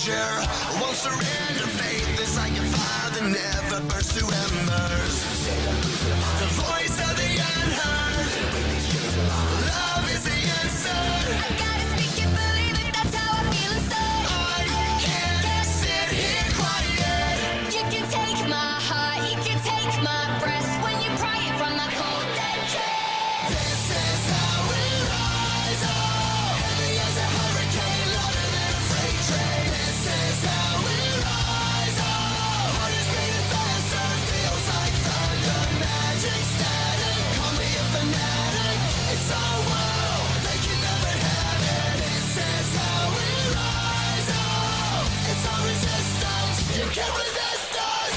soldier won't surrender. Faith is like a fire that never burns to embers. The voice of the unheard. Love is the answer. I gotta speak it, believe it, that's how I feel inside. I can't sit here quiet. You can take my heart, you can take my breath when you're crying from the cold dead chest. This is how we rise up. Heavy as a hurricane, louder than a freight train. This is how we rise up. Heart is beating faster, feels like thunder. Magic static, call me a fanatic. It's our world, they can never have it. This is how we rise up. It's our resistance, you can't resist us.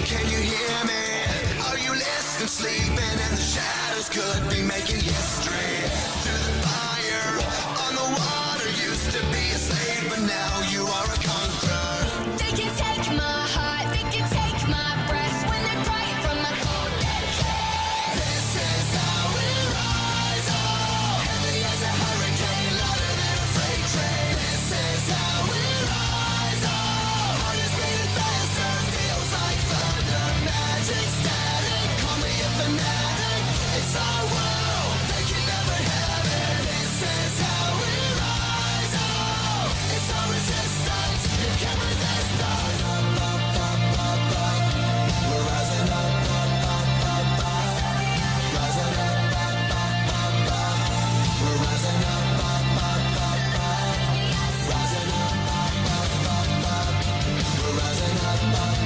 Can you hear me? Are you listening? Sleeping in the shadows could be making history. Through the fire, on the water, used to be a slave, but now you are a conqueror. They can take my heart, they can take my breath when they're crying from the cold dead chest. This is how we rise up. Heavy as a hurricane, louder than a freight train. This is how we rise up. Heart is beating faster, feels like thunder. Magic static, call me a fanatic. It's our world, they can never have it. This is how we rise up. It's our resistance, you can't resist us. We're rising up, rising up, we're rising up, rising up, we're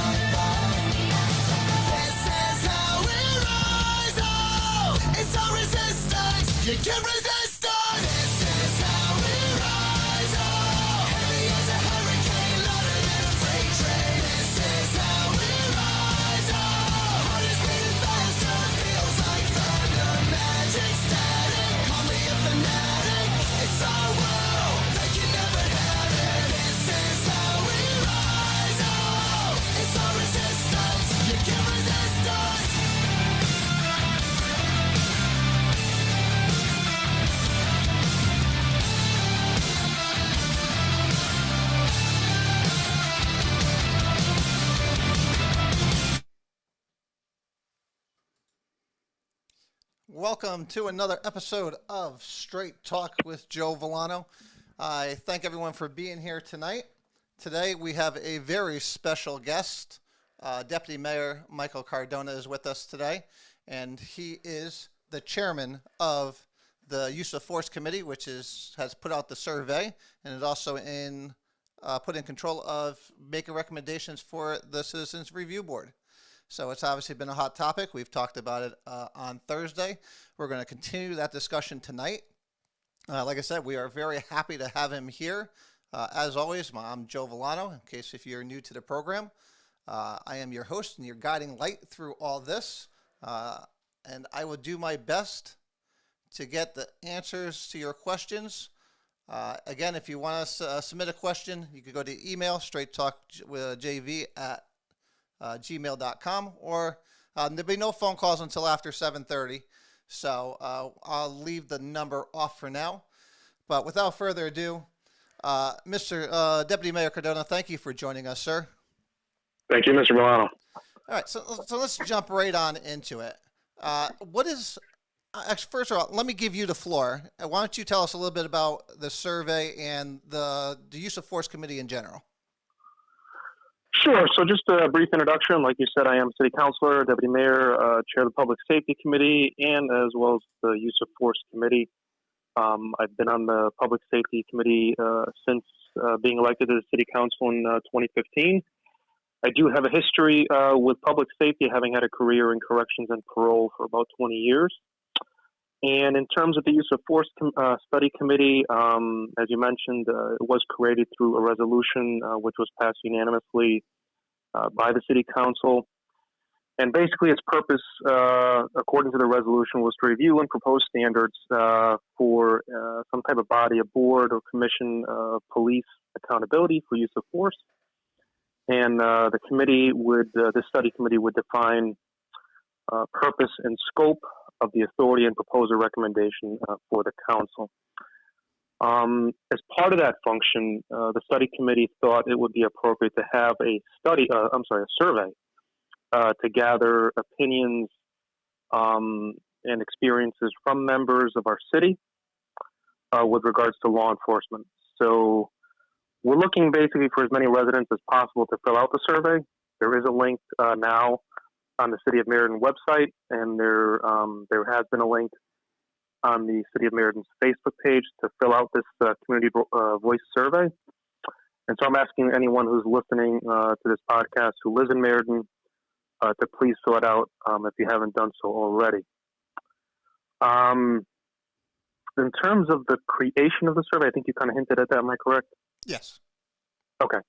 rising up. This is how we rise up. It's our resistance, you can't resist us. This is how we rise up. Heavy as a hurricane, louder than a freight train. This is how we rise up. Heart is beating faster, feels like thunder. Magic static, call me a fanatic. It's our world, they can never have it. This is how we rise up. It's our resistance, you can't resist us. Welcome to another episode of Straight Talk with Joe Vollano. I thank everyone for being here tonight. Today we have a very special guest. Deputy Mayor Michael Cardona is with us today, and he is the chairman of the Use of Force Committee, which has put out the survey and is also put in control of making recommendations for the Citizens Review Board. So it's obviously been a hot topic. We've talked about it on Thursday. We're going to continue that discussion tonight. Like I said, we are very happy to have him here. As always, I'm Joe Vollano, in case if you're new to the program. I am your host and your guiding light through all this. And I will do my best to get the answers to your questions. Again, if you want to submit a question, you can go to email, straighttalkjv at gmail.com, or there'll be no phone calls until after 7:30. So I'll leave the number off for now. But without further ado, Mr. Deputy Mayor Cardona, thank you for joining us, sir. Thank you, Mr. Vollano. All right, so let's jump right on into it. What is, first of all, let me give you the floor. Why don't you tell us a little bit about the survey and the Use of Force Committee in general? Sure. So just a brief introduction. Like you said, I am City Councilor, Deputy Mayor, Chair of the Public Safety Committee, and as well as the Use of Force Committee. I've been on the Public Safety Committee since being elected to the City Council in 2015. I do have a history with public safety, having had a career in corrections and parole for about 20 years. And in terms of the Use of Force Study Committee, as you mentioned, it was created through a resolution which was passed unanimously by the City Council. And basically its purpose, according to the resolution, was to review and propose standards for some type of body, a board or commission of police accountability for use of force. And the study committee would define purpose and scope of the authority and propose a recommendation for the council. As part of that function, the study committee thought it would be appropriate to have a survey to gather opinions and experiences from members of our city with regards to law enforcement. So we're looking basically for as many residents as possible to fill out the survey. There is a link now on the City of Meriden website, and there has been a link on the City of Meriden's Facebook page to fill out this community voice survey. And so I'm asking anyone who's listening to this podcast who lives in Meriden to please fill it out if you haven't done so already. In terms of the creation of the survey, I think you kind of hinted at that. Am I correct? Yes. Okay.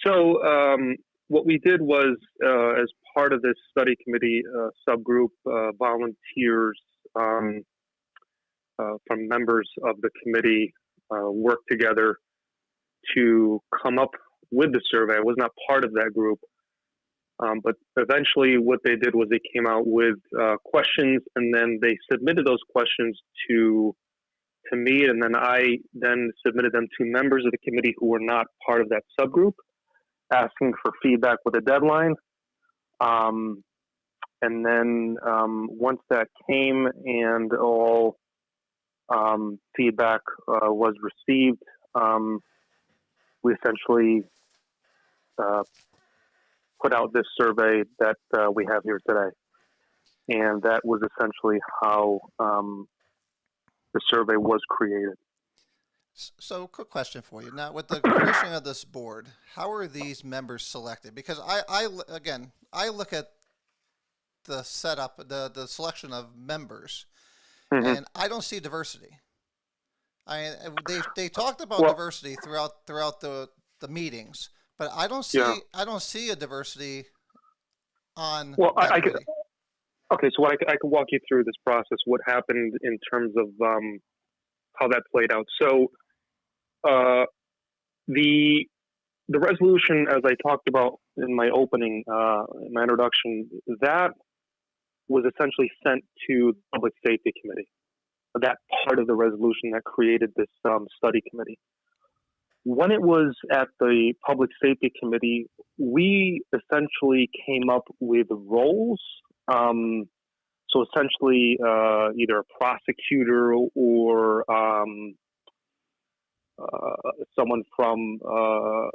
So what we did was, as part of this study committee subgroup, volunteers from members of the committee worked together to come up with the survey. I was not part of that group, but eventually what they did was they came out with questions, and then they submitted those questions to me, and then I then submitted them to members of the committee who were not part of that subgroup, asking for feedback with a deadline. And then once that came and all feedback was received, we essentially put out this survey that we have here today. And that was essentially how the survey was created. So, quick question for you. Now, with the creation of this board, how are these members selected? Because I look at the setup, the selection of members, and I don't see diversity. They talked about diversity throughout the meetings, but I don't see a diversity on. Well, I could. Okay, so I can walk you through this process. What happened in terms of how that played out. So the resolution, as I talked about in my opening, in my introduction, that was essentially sent to the Public Safety Committee. That part of the resolution that created this study committee. When it was at the Public Safety Committee, we essentially came up with roles. So essentially, either a prosecutor or someone from a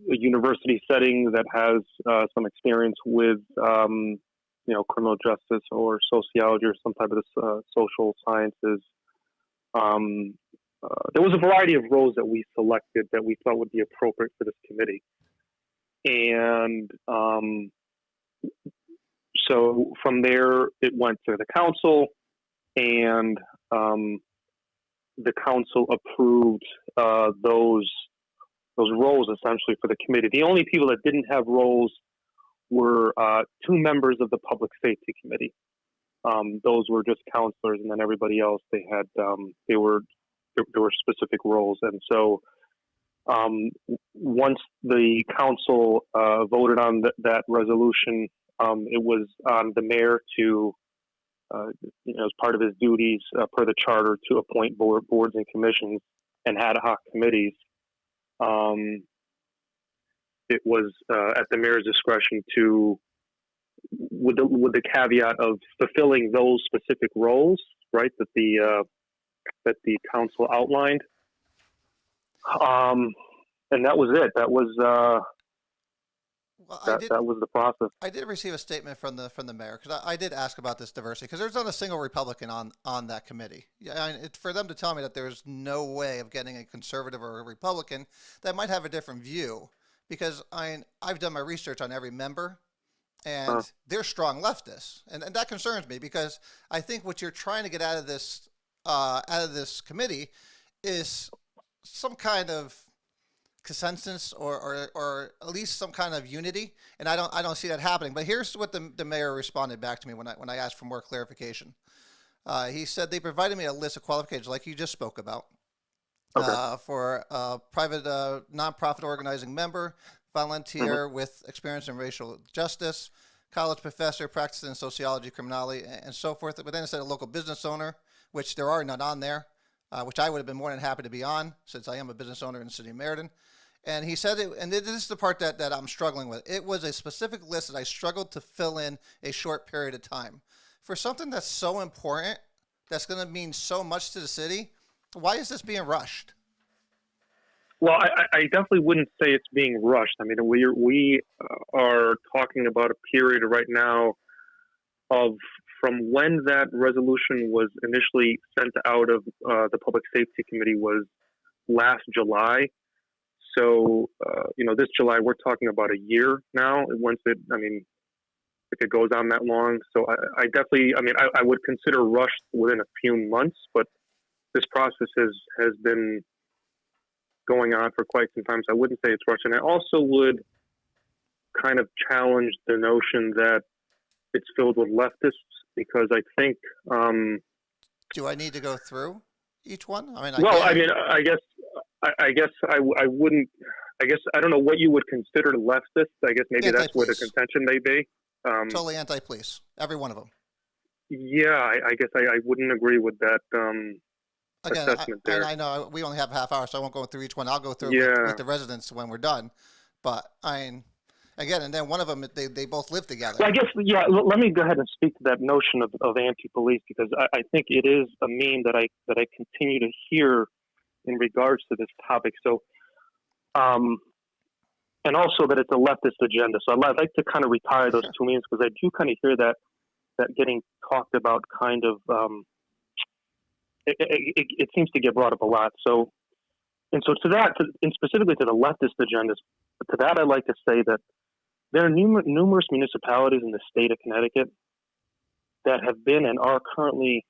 university setting that has some experience with, criminal justice or sociology or some type of this, social sciences. There was a variety of roles that we selected that we thought would be appropriate for this committee. And so from there, it went to the council, and the council approved those roles essentially for the committee. The only people that didn't have roles were two members of the Public Safety Committee. Those were just counselors, and then everybody else there were specific roles. And so once the council voted on that resolution, it was on the mayor to, as part of his duties per the charter, to appoint boards and commissions and ad hoc committees. It was at the mayor's discretion to, with the caveat of fulfilling those specific roles, right, that the council outlined. And that was it. That was that was the process. I did receive a statement from the mayor, because I did ask about this diversity, because there's not a single Republican on that committee. For them to tell me that there's no way of getting a conservative or a Republican that might have a different view, because I've done my research on every member, and they're strong leftists, and that concerns me, because I think what you're trying to get out of this committee is some kind of consensus or at least some kind of unity, and I don't see that happening. But here's what the mayor responded back to me when I asked for more clarification. He said they provided me a list of qualifications like you just spoke about, for a private nonprofit organizing member, volunteer with experience in racial justice, college professor, practicing in sociology, criminology, and so forth. But then it said a local business owner, which there are none on there, which I would have been more than happy to be on since I am a business owner in the city of Meriden. And he said, and this is the part that I'm struggling with. It was a specific list that I struggled to fill in a short period of time. For something that's so important, that's going to mean so much to the city, why is this being rushed? Well, I definitely wouldn't say it's being rushed. I mean, we are talking about a period right now of from when that resolution was initially sent out of the Public Safety Committee was last July. So, this July, we're talking about a year now. If it goes on that long. So I definitely, I would consider rushed within a few months, but this process has been going on for quite some time. So I wouldn't say it's rushed. And I also would kind of challenge the notion that it's filled with leftists because I think. Do I need to go through each one? I guess I wouldn't. I guess I don't know what you would consider leftist. I guess maybe that's where the contention may be. Totally anti-police, every one of them. Yeah, I guess I wouldn't agree with that assessment there. And I know we only have a half hour, so I won't go through each one. I'll go through with the residents when we're done. But and then one of them, they both live together. Well, I guess, let me go ahead and speak to that notion of anti-police because I think it is a meme that I continue to hear in regards to this topic. So, and also that it's a leftist agenda. So I'd like to kind of retire those two memes because I do kind of hear that getting talked about kind of, it seems to get brought up a lot. So, and specifically to the leftist agendas, to that I'd like to say that there are numerous municipalities in the state of Connecticut that have been and are currently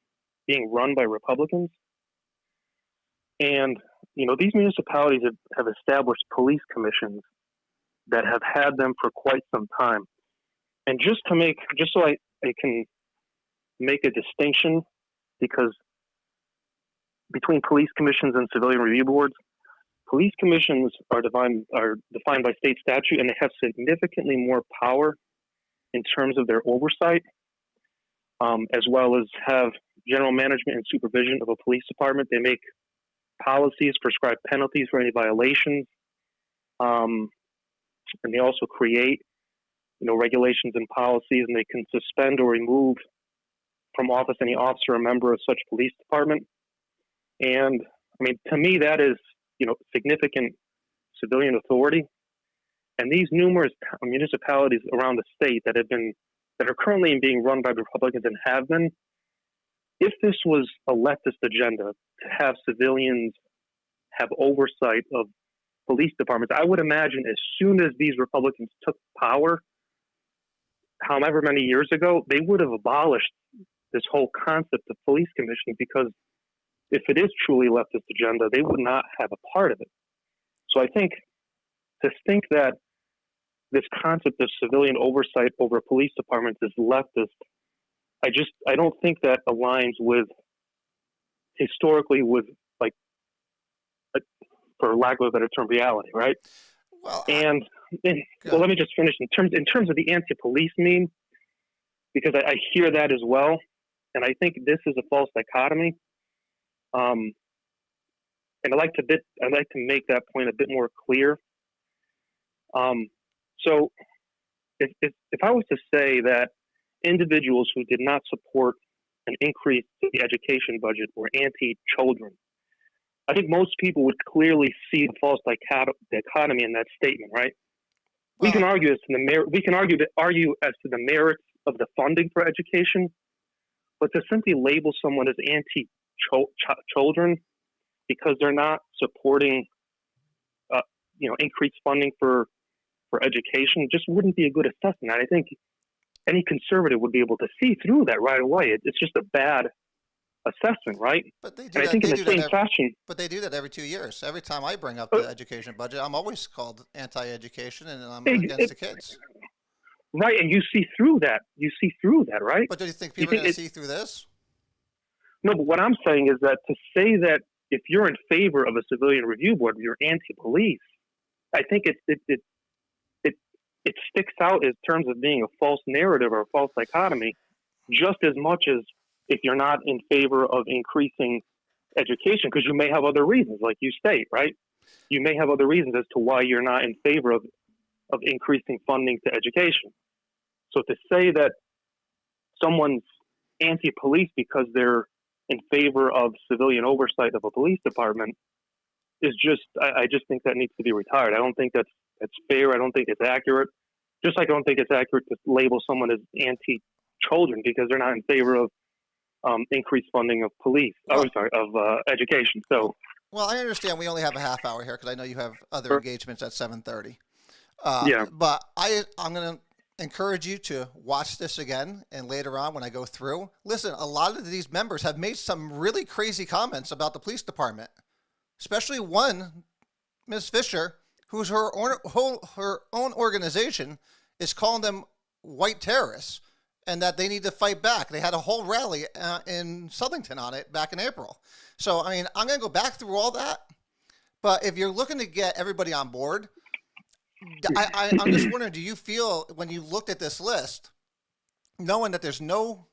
being run by Republicans. And, these municipalities have established police commissions that have had them for quite some time. And just so I can make a distinction, because between police commissions and civilian review boards, police commissions are defined by state statute, and they have significantly more power in terms of their oversight, as well as have general management and supervision of a police department. They make policies, prescribe penalties for any violations, and they also create, regulations and policies, and they can suspend or remove from office any officer or member of such police department. And to me, that is, significant civilian authority. And these numerous municipalities around the state that are currently being run by Republicans and have been, if this was a leftist agenda to have civilians have oversight of police departments, I would imagine as soon as these Republicans took power, however many years ago, they would have abolished this whole concept of police commissions, because if it is truly leftist agenda, they would not have a part of it. So I think to think that this concept of civilian oversight over police departments is leftist, I don't think that aligns with historically with, like, for lack of a better term, reality, right? Well, let me just finish in terms of the anti-police meme, because I hear that as well, and I think this is a false dichotomy. And I'd like to make that point a bit more clear. So if I was to say that individuals who did not support an increase to the education budget were anti-children, I think most people would clearly see the false dichotomy in that statement, right? We can argue as to the merits of the funding for education, but to simply label someone as anti-children because they're not supporting, increased funding for education just wouldn't be a good assessment. I think any conservative would be able to see through that right away. It's just a bad assessment, right? But they do and that. I think in the same fashion. But they do that every 2 years. Every time I bring up the education budget, I'm always called anti-education, and I'm against the kids. Right, and you see through that. Right? But do you think people are going to see through this? No, but what I'm saying is that to say that if you're in favor of a civilian review board, you're anti-police, I think it sticks out in terms of being a false narrative or a false dichotomy, just as much as if you're not in favor of increasing education, because you may have other reasons, like you state, right? You may have other reasons as to why you're not in favor of increasing funding to education. So to say that someone's anti-police because they're in favor of civilian oversight of a police department is just, I just think that needs to be retired. I don't think that's fair. I don't think it's accurate. Just like I don't think it's accurate to label someone as anti-children because they're not in favor of increased funding of police. Well, of education. So, well, I understand we only have a half hour here because I know you have other Sure. engagements at 7:30. Yeah. But I'm going to encourage you to watch this again, and later on when I go through, listen, a lot of these members have made some really crazy comments about the police department, especially one, Ms. Fisher, who's her own organization is calling them white terrorists and that they need to fight back. They had a whole rally in Southington on it back in April. So, I mean, I'm going to go back through all that. But if you're looking to get everybody on board, I'm just wondering, do you feel when you looked at this list, knowing that there's no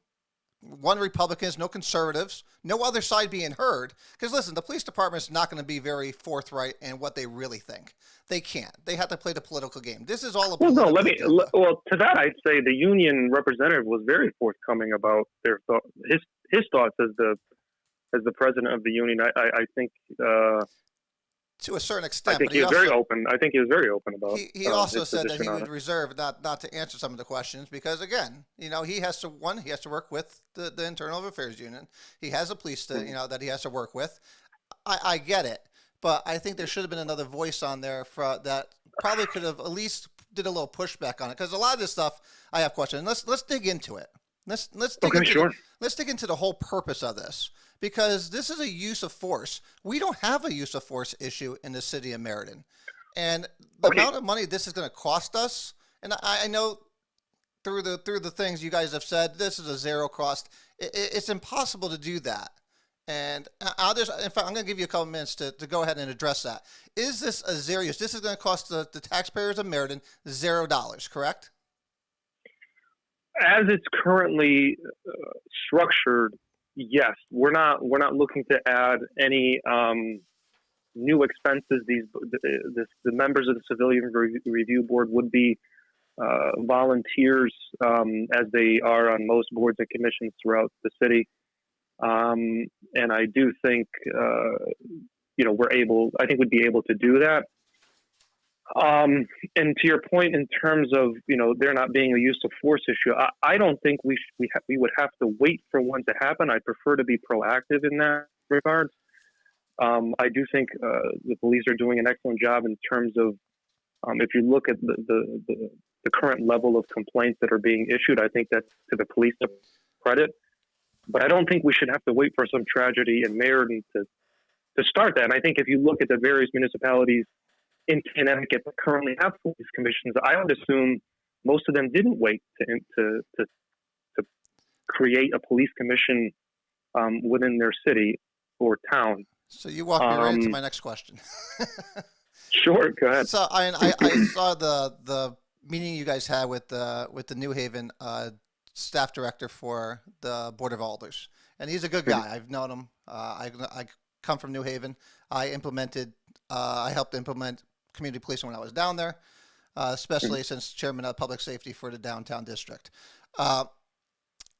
one Republicans, no conservatives, no other side being heard? Because listen, the police department is not going to be very forthright in what they really think. They can't. They have to play the political game. This is all a Well, political no. agenda. Well, to that, I'd say the union representative was very forthcoming about his thoughts as the president of the union. I think To a certain I extent, think but he was also, very open. I think he was very open about. he also his said that position he on would it. reserve not to answer some of the questions because, again, he has to work with the Internal Affairs Union. He has a police that he has to work with. I get it, but I think there should have been another voice on there that probably could have at least did a little pushback on it, because a lot of this stuff I have questions. Let's dig into it. Let's dig Okay, into sure. let's dig into the whole purpose of this, because this is a use of force. We don't have a use of force issue in the city of Meriden, and the Okay. amount of money this is going to cost us. And I know through the things you guys have said, this is a zero cost. It's impossible to do that. And in fact, I'm going to give you a couple minutes to go ahead and address that. Is this a zero use? This is going to cost the taxpayers of Meriden $0, correct? As it's currently structured, yes, we're not looking to add any new expenses. The members of the Civilian Review Board would be volunteers, as they are on most boards and commissions throughout the city. And I do think, I think we'd be able to do that. And to your point, in terms of, there not being a use of force issue, I don't think we would have to wait for one to happen. I prefer to be proactive in that regard. I do think the police are doing an excellent job in terms of, if you look at the current level of complaints that are being issued, I think that's to the police credit. But I don't think we should have to wait for some tragedy in Meriden to start that. And I think if you look at the various municipalities in Connecticut that currently have police commissions, I would assume most of them didn't wait to create a police commission within their city or town. So you walked me right into my next question. Sure, go ahead. So I saw the meeting you guys had with the New Haven staff director for the Board of Alders, and he's a good guy. I've known him. I come from New Haven. I helped implement community policing when I was down there, especially since chairman of public safety for the downtown district.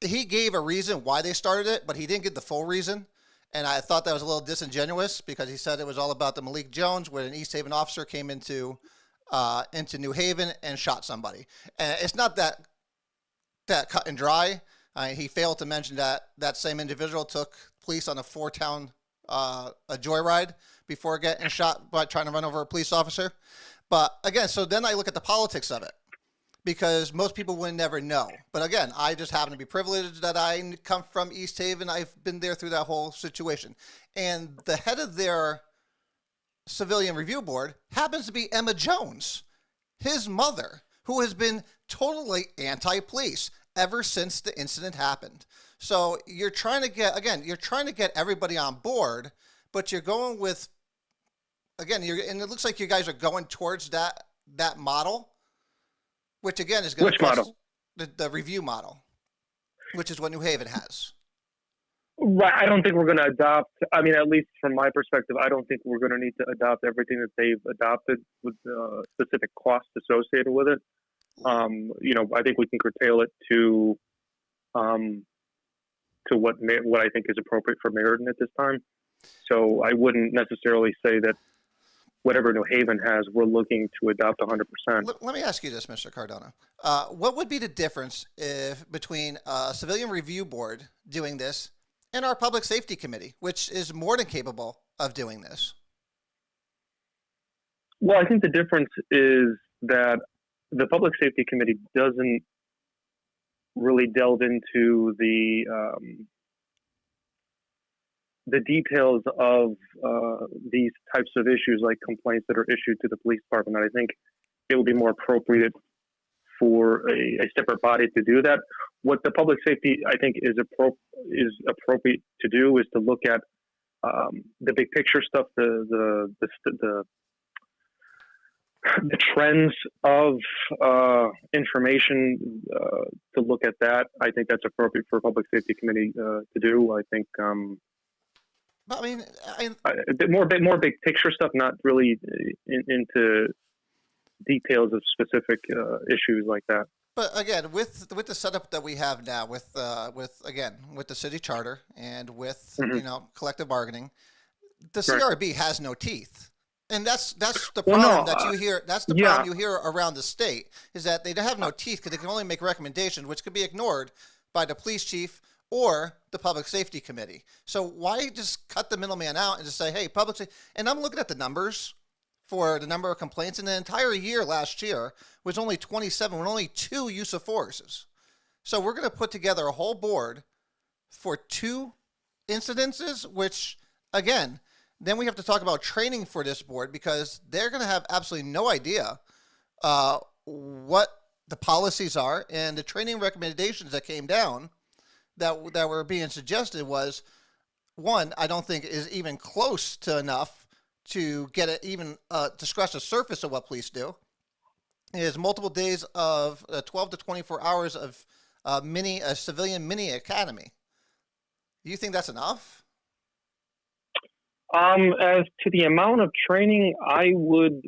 He gave a reason why they started it, but he didn't give the full reason. And I thought that was a little disingenuous because he said it was all about the Malik Jones, where an East Haven officer came into New Haven and shot somebody. And it's not that cut and dry. He failed to mention that same individual took police on a 4-town a joyride before getting shot by trying to run over a police officer. But again, so then I look at the politics of it, because most people would never know. But again, I just happen to be privileged that I come from East Haven. I've been there through that whole situation. And the head of their Civilian Review Board happens to be Emma Jones, his mother, who has been totally anti-police ever since the incident happened. So you're trying to get everybody on board, but you're going with, and it looks like you guys are going towards that model. which again is going Which to cost model? the review model, which is what New Haven has. Right. I don't think we're going to adopt. I mean, at least from my perspective, I don't think we're going to need to adopt everything that they've adopted with specific costs associated with it. I think we can curtail it to what I think is appropriate for Meriden at this time. So I wouldn't necessarily say that whatever New Haven has, we're looking to adopt 100%. Let me ask you this, Mr. Cardona. What would be the difference between a civilian review board doing this and our public safety committee, which is more than capable of doing this? Well, I think the difference is that the public safety committee doesn't really delve into the details of these types of issues, like complaints that are issued to the police department. And I think it would be more appropriate for a separate body to do that. What the public safety, I think, is appropriate to do is to look at the big picture stuff, the trends of information, to look at that. I think that's appropriate for a public safety committee to do. I think. I mean, more big picture stuff, not really into details of specific issues like that. But again, with the setup that we have now, with the city charter and with collective bargaining, the CRB has no teeth, and that's the problem that you hear. That's the problem you hear around the state, is that they have no teeth because they can only make recommendations, which could be ignored by the police chief or the public safety committee. So why just cut the middleman out and just say, hey, public safety? And I'm looking at the numbers for the number of complaints in the entire year last year was only 27, with only 2 use of forces. So we're going to put together a whole board for 2 incidences, which, again, then we have to talk about training for this board because they're going to have absolutely no idea what the policies are, and the training recommendations that came down that were being suggested was, one, I don't think is even close to enough to get it even to scratch the surface of what police do. Is multiple days of 12 to 24 hours of a civilian mini academy. Do you think that's enough? As to the amount of training, I would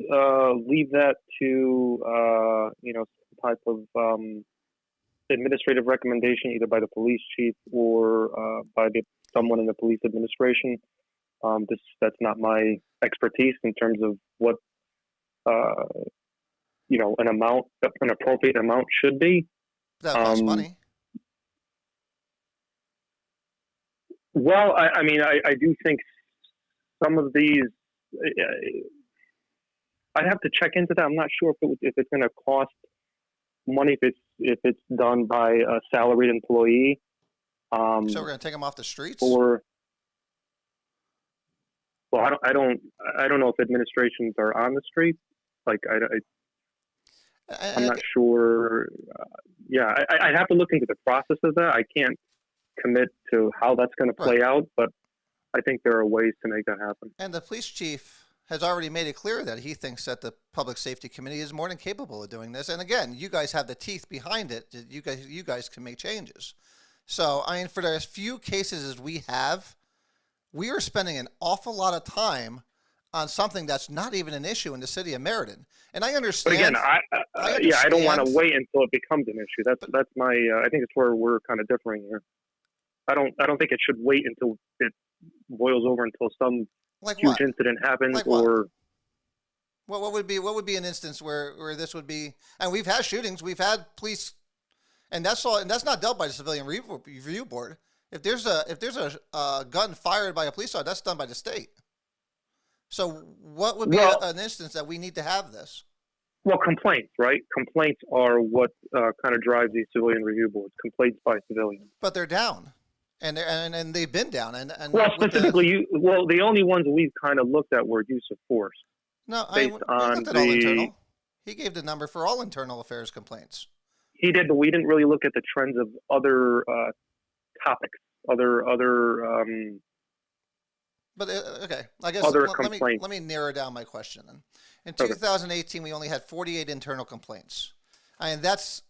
leave that to some type of administrative recommendation, either by the police chief or by someone in the police administration. That's not my expertise in terms of what an appropriate amount should be. That costs money. Well, I mean, I do think some of these, I'd have to check into that. I'm not sure if it's going to cost money if it's done by a salaried employee. So we're going to take them off the streets? Well, I don't know if administrations are on the street. Like I'm not sure. I'd have to look into the process of that. I can't commit to how that's going to play out, but I think there are ways to make that happen. And the police chief has already made it clear that he thinks that the Public Safety Committee is more than capable of doing this. And again, you guys have the teeth behind it. You guys can make changes. So, I mean, for the few cases as we have, we are spending an awful lot of time on something that's not even an issue in the city of Meriden. And I understand. But again, I don't want to wait until it becomes an issue. That's my. I think it's where we're kind of differing here. I don't think it should wait until it boils over until some huge incident happens, or what would be an instance where this would be? And we've had shootings, we've had police, and that's all. And that's not dealt by the civilian review board. If there's a gun fired by a police officer, that's done by the state. So what would be an instance that we need to have this? Well, complaints, right? Complaints are what kind of drives these civilian review boards. Complaints by civilians. But they're down. And they've been down. And well, specifically, the only ones we've kind of looked at were use of force. No, based on all internal. He gave the number for all internal affairs complaints. He did, but we didn't really look at the trends of other topics, other. But okay, I guess let me narrow down my question then. In 2018, we only had 48 internal complaints. I mean, that's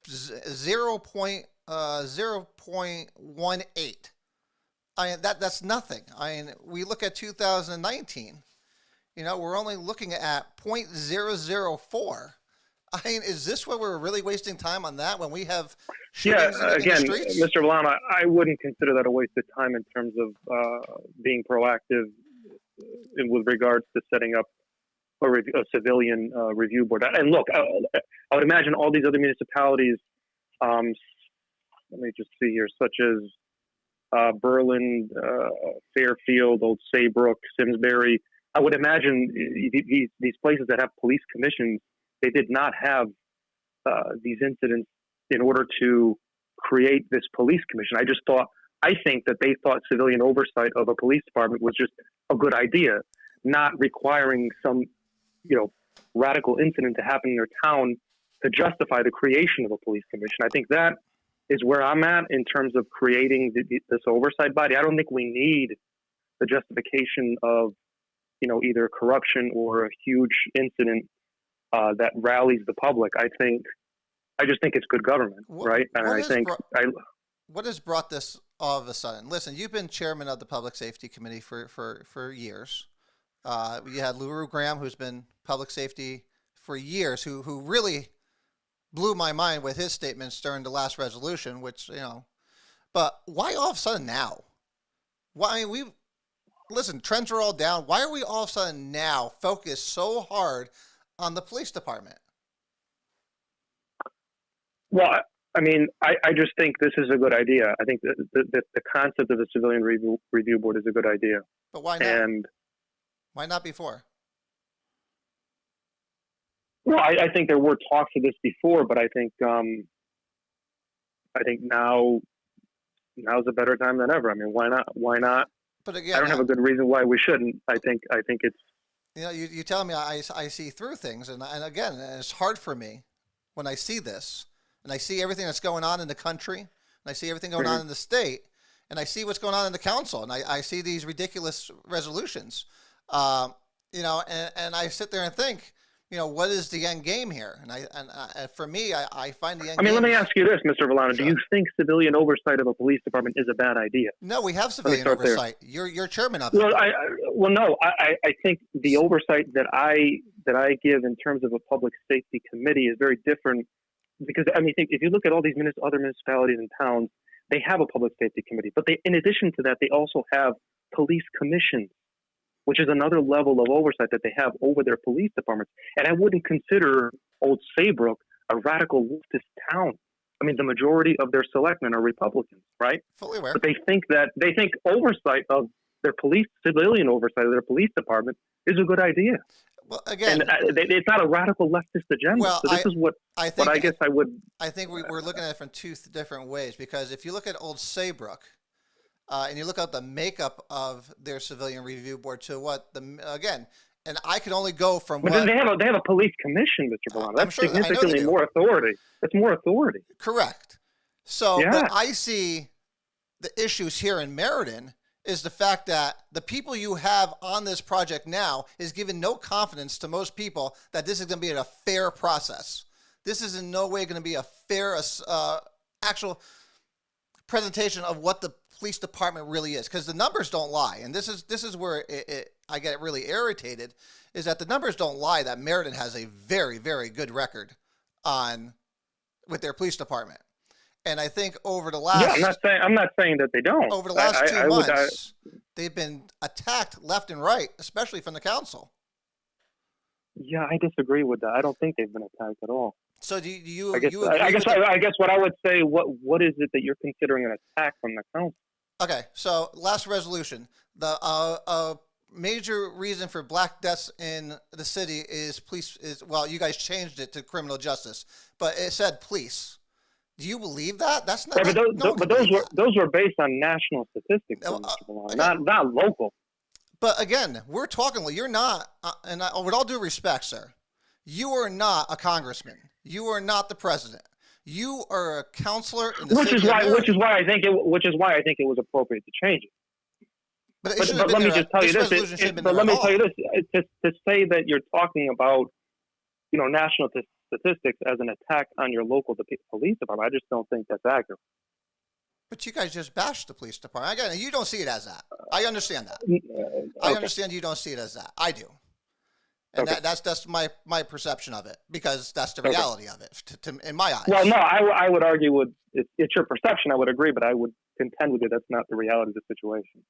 0.0.18. I mean, that's nothing. I mean, we look at 2019. You know, we're only looking at 0.004. I mean, is this what we're really wasting time on that when we have Yeah, shootings in the again, streets? Mr. Vollano, I wouldn't consider that a waste of time in terms of being proactive with regards to setting up a civilian review board. And look, I would imagine all these other municipalities, let me just see here, such as Berlin, Fairfield, Old Saybrook, Simsbury. I would imagine these places that have police commissions, they did not have these incidents in order to create this police commission. I think that they thought civilian oversight of a police department was just a good idea, not requiring some, radical incident to happen in their town to justify the creation of a police commission. I think that is where I'm at in terms of creating this oversight body. I don't think we need the justification of, either corruption or a huge incident that rallies the public. I just think it's good government, right? And what has brought this all of a sudden? Listen, you've been chairman of the Public Safety Committee for years. You had LaRue Graham, who's been public safety for years, who really blew my mind with his statements during the last resolution, which, but why all of a sudden now? Why? Listen, trends are all down. Why are we all of a sudden now focused so hard on the police department? Well, I mean, I just think this is a good idea. I think that the concept of the civilian review board is a good idea. But why not? And why not before? Well, I think there were talks of this before, but I think now's a better time than ever. I mean, why not? Why not? But again, I don't have a good reason why we shouldn't. I think it's. You tell me I see through things, and again, it's hard for me when I see this, and I see everything that's going on in the country, and I see everything going on in the state, and I see what's going on in the council, and I see these ridiculous resolutions, and I sit there and think, what is the end game here? And for me, I find the end game. Let me ask you this, Mr. Vollano. Sure. Do you think civilian oversight of a police department is a bad idea? No, we have civilian oversight. You're chairman of it. Well, no. I think the oversight that I give in terms of a public safety committee is very different because, if you look at all these other municipalities and towns, they have a public safety committee. But in addition to that, they also have police commissions, which is another level of oversight that they have over their police departments. And I wouldn't consider Old Saybrook a radical leftist town. The majority of their selectmen are Republicans, right? Fully aware. But they think oversight of their civilian oversight of their police department is a good idea. Well, again, and it's not a radical leftist agenda. Well, so this is what I guess I would. I think we're looking at it from two different ways, because if you look at Old Saybrook, and you look at the makeup of their civilian review board to and I can only go from what... They have a police commission, Mr. Vollano. That's sure, significantly more authority. That's more authority. Correct. So, but I see the issues here in Meriden is the fact that the people you have on this project now is giving no confidence to most people that this is going to be a fair process. This is in no way going to be a fair actual presentation of what the police department really is, because the numbers don't lie, and this is where I get really irritated, is that the numbers don't lie. That Meriden has a very, very good record with their police department, and I think over the last I'm not saying that they don't. Over the last 2 months, they've been attacked left and right, especially from the council. Yeah, I disagree with that. I don't think they've been attacked at all. So do you? I guess what I would say, what is it that you're considering an attack from the council? Okay, so last resolution, the major reason for black deaths in the city is police. You guys changed it to criminal justice, but it said police. Do you believe that? That's not. Yeah, those were based on national statistics, not local. But again, we're talking. You're not, and with all due respect, sir, you are not a congressman. You are not the president. You are a counselor in the city of Meriden. Which is why I think it was appropriate to change it. But let me just tell you this. To say that you're talking about, national statistics as an attack on your local police department. I just don't think that's accurate. But you guys just bashed the police department. Again, you don't see it as that. I understand that. I Okay. understand you don't see it as that. I do. And Okay. that's my perception of it, because that's the reality of it in my eyes. Well, no, I would argue it's your perception. I would agree, but I would contend with you that's not the reality of the situation.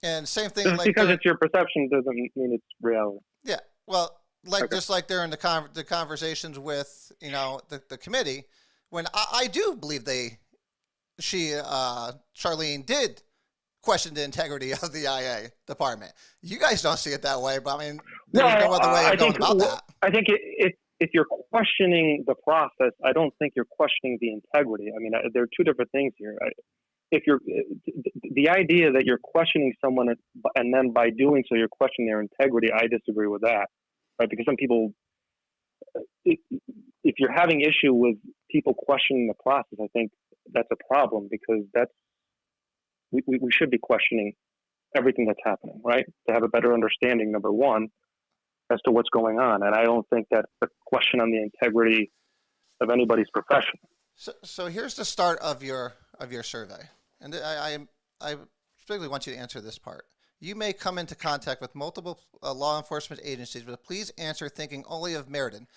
And same thing, Just like because it's your perception doesn't mean it's reality. yeah, well, like Okay. just like during the conversations with the committee, when I do believe Charlene did question the integrity of the IA department. You guys don't see it that way, but I mean, there's no other way of going about that. I think if you're questioning the process, I don't think you're questioning the integrity. I mean, there are two different things here. If you're the idea that you're questioning someone and then by doing so you're questioning their integrity, I disagree with that, right? Because some people, if you're having issue with people questioning the process, I think that's a problem, because we should be questioning everything that's happening, right? To have a better understanding, number one, as to what's going on. And I don't think that's a question on the integrity of anybody's profession. So here's the start of your survey, and I specifically want you to answer this part. You may come into contact with multiple law enforcement agencies, but please answer thinking only of Meriden.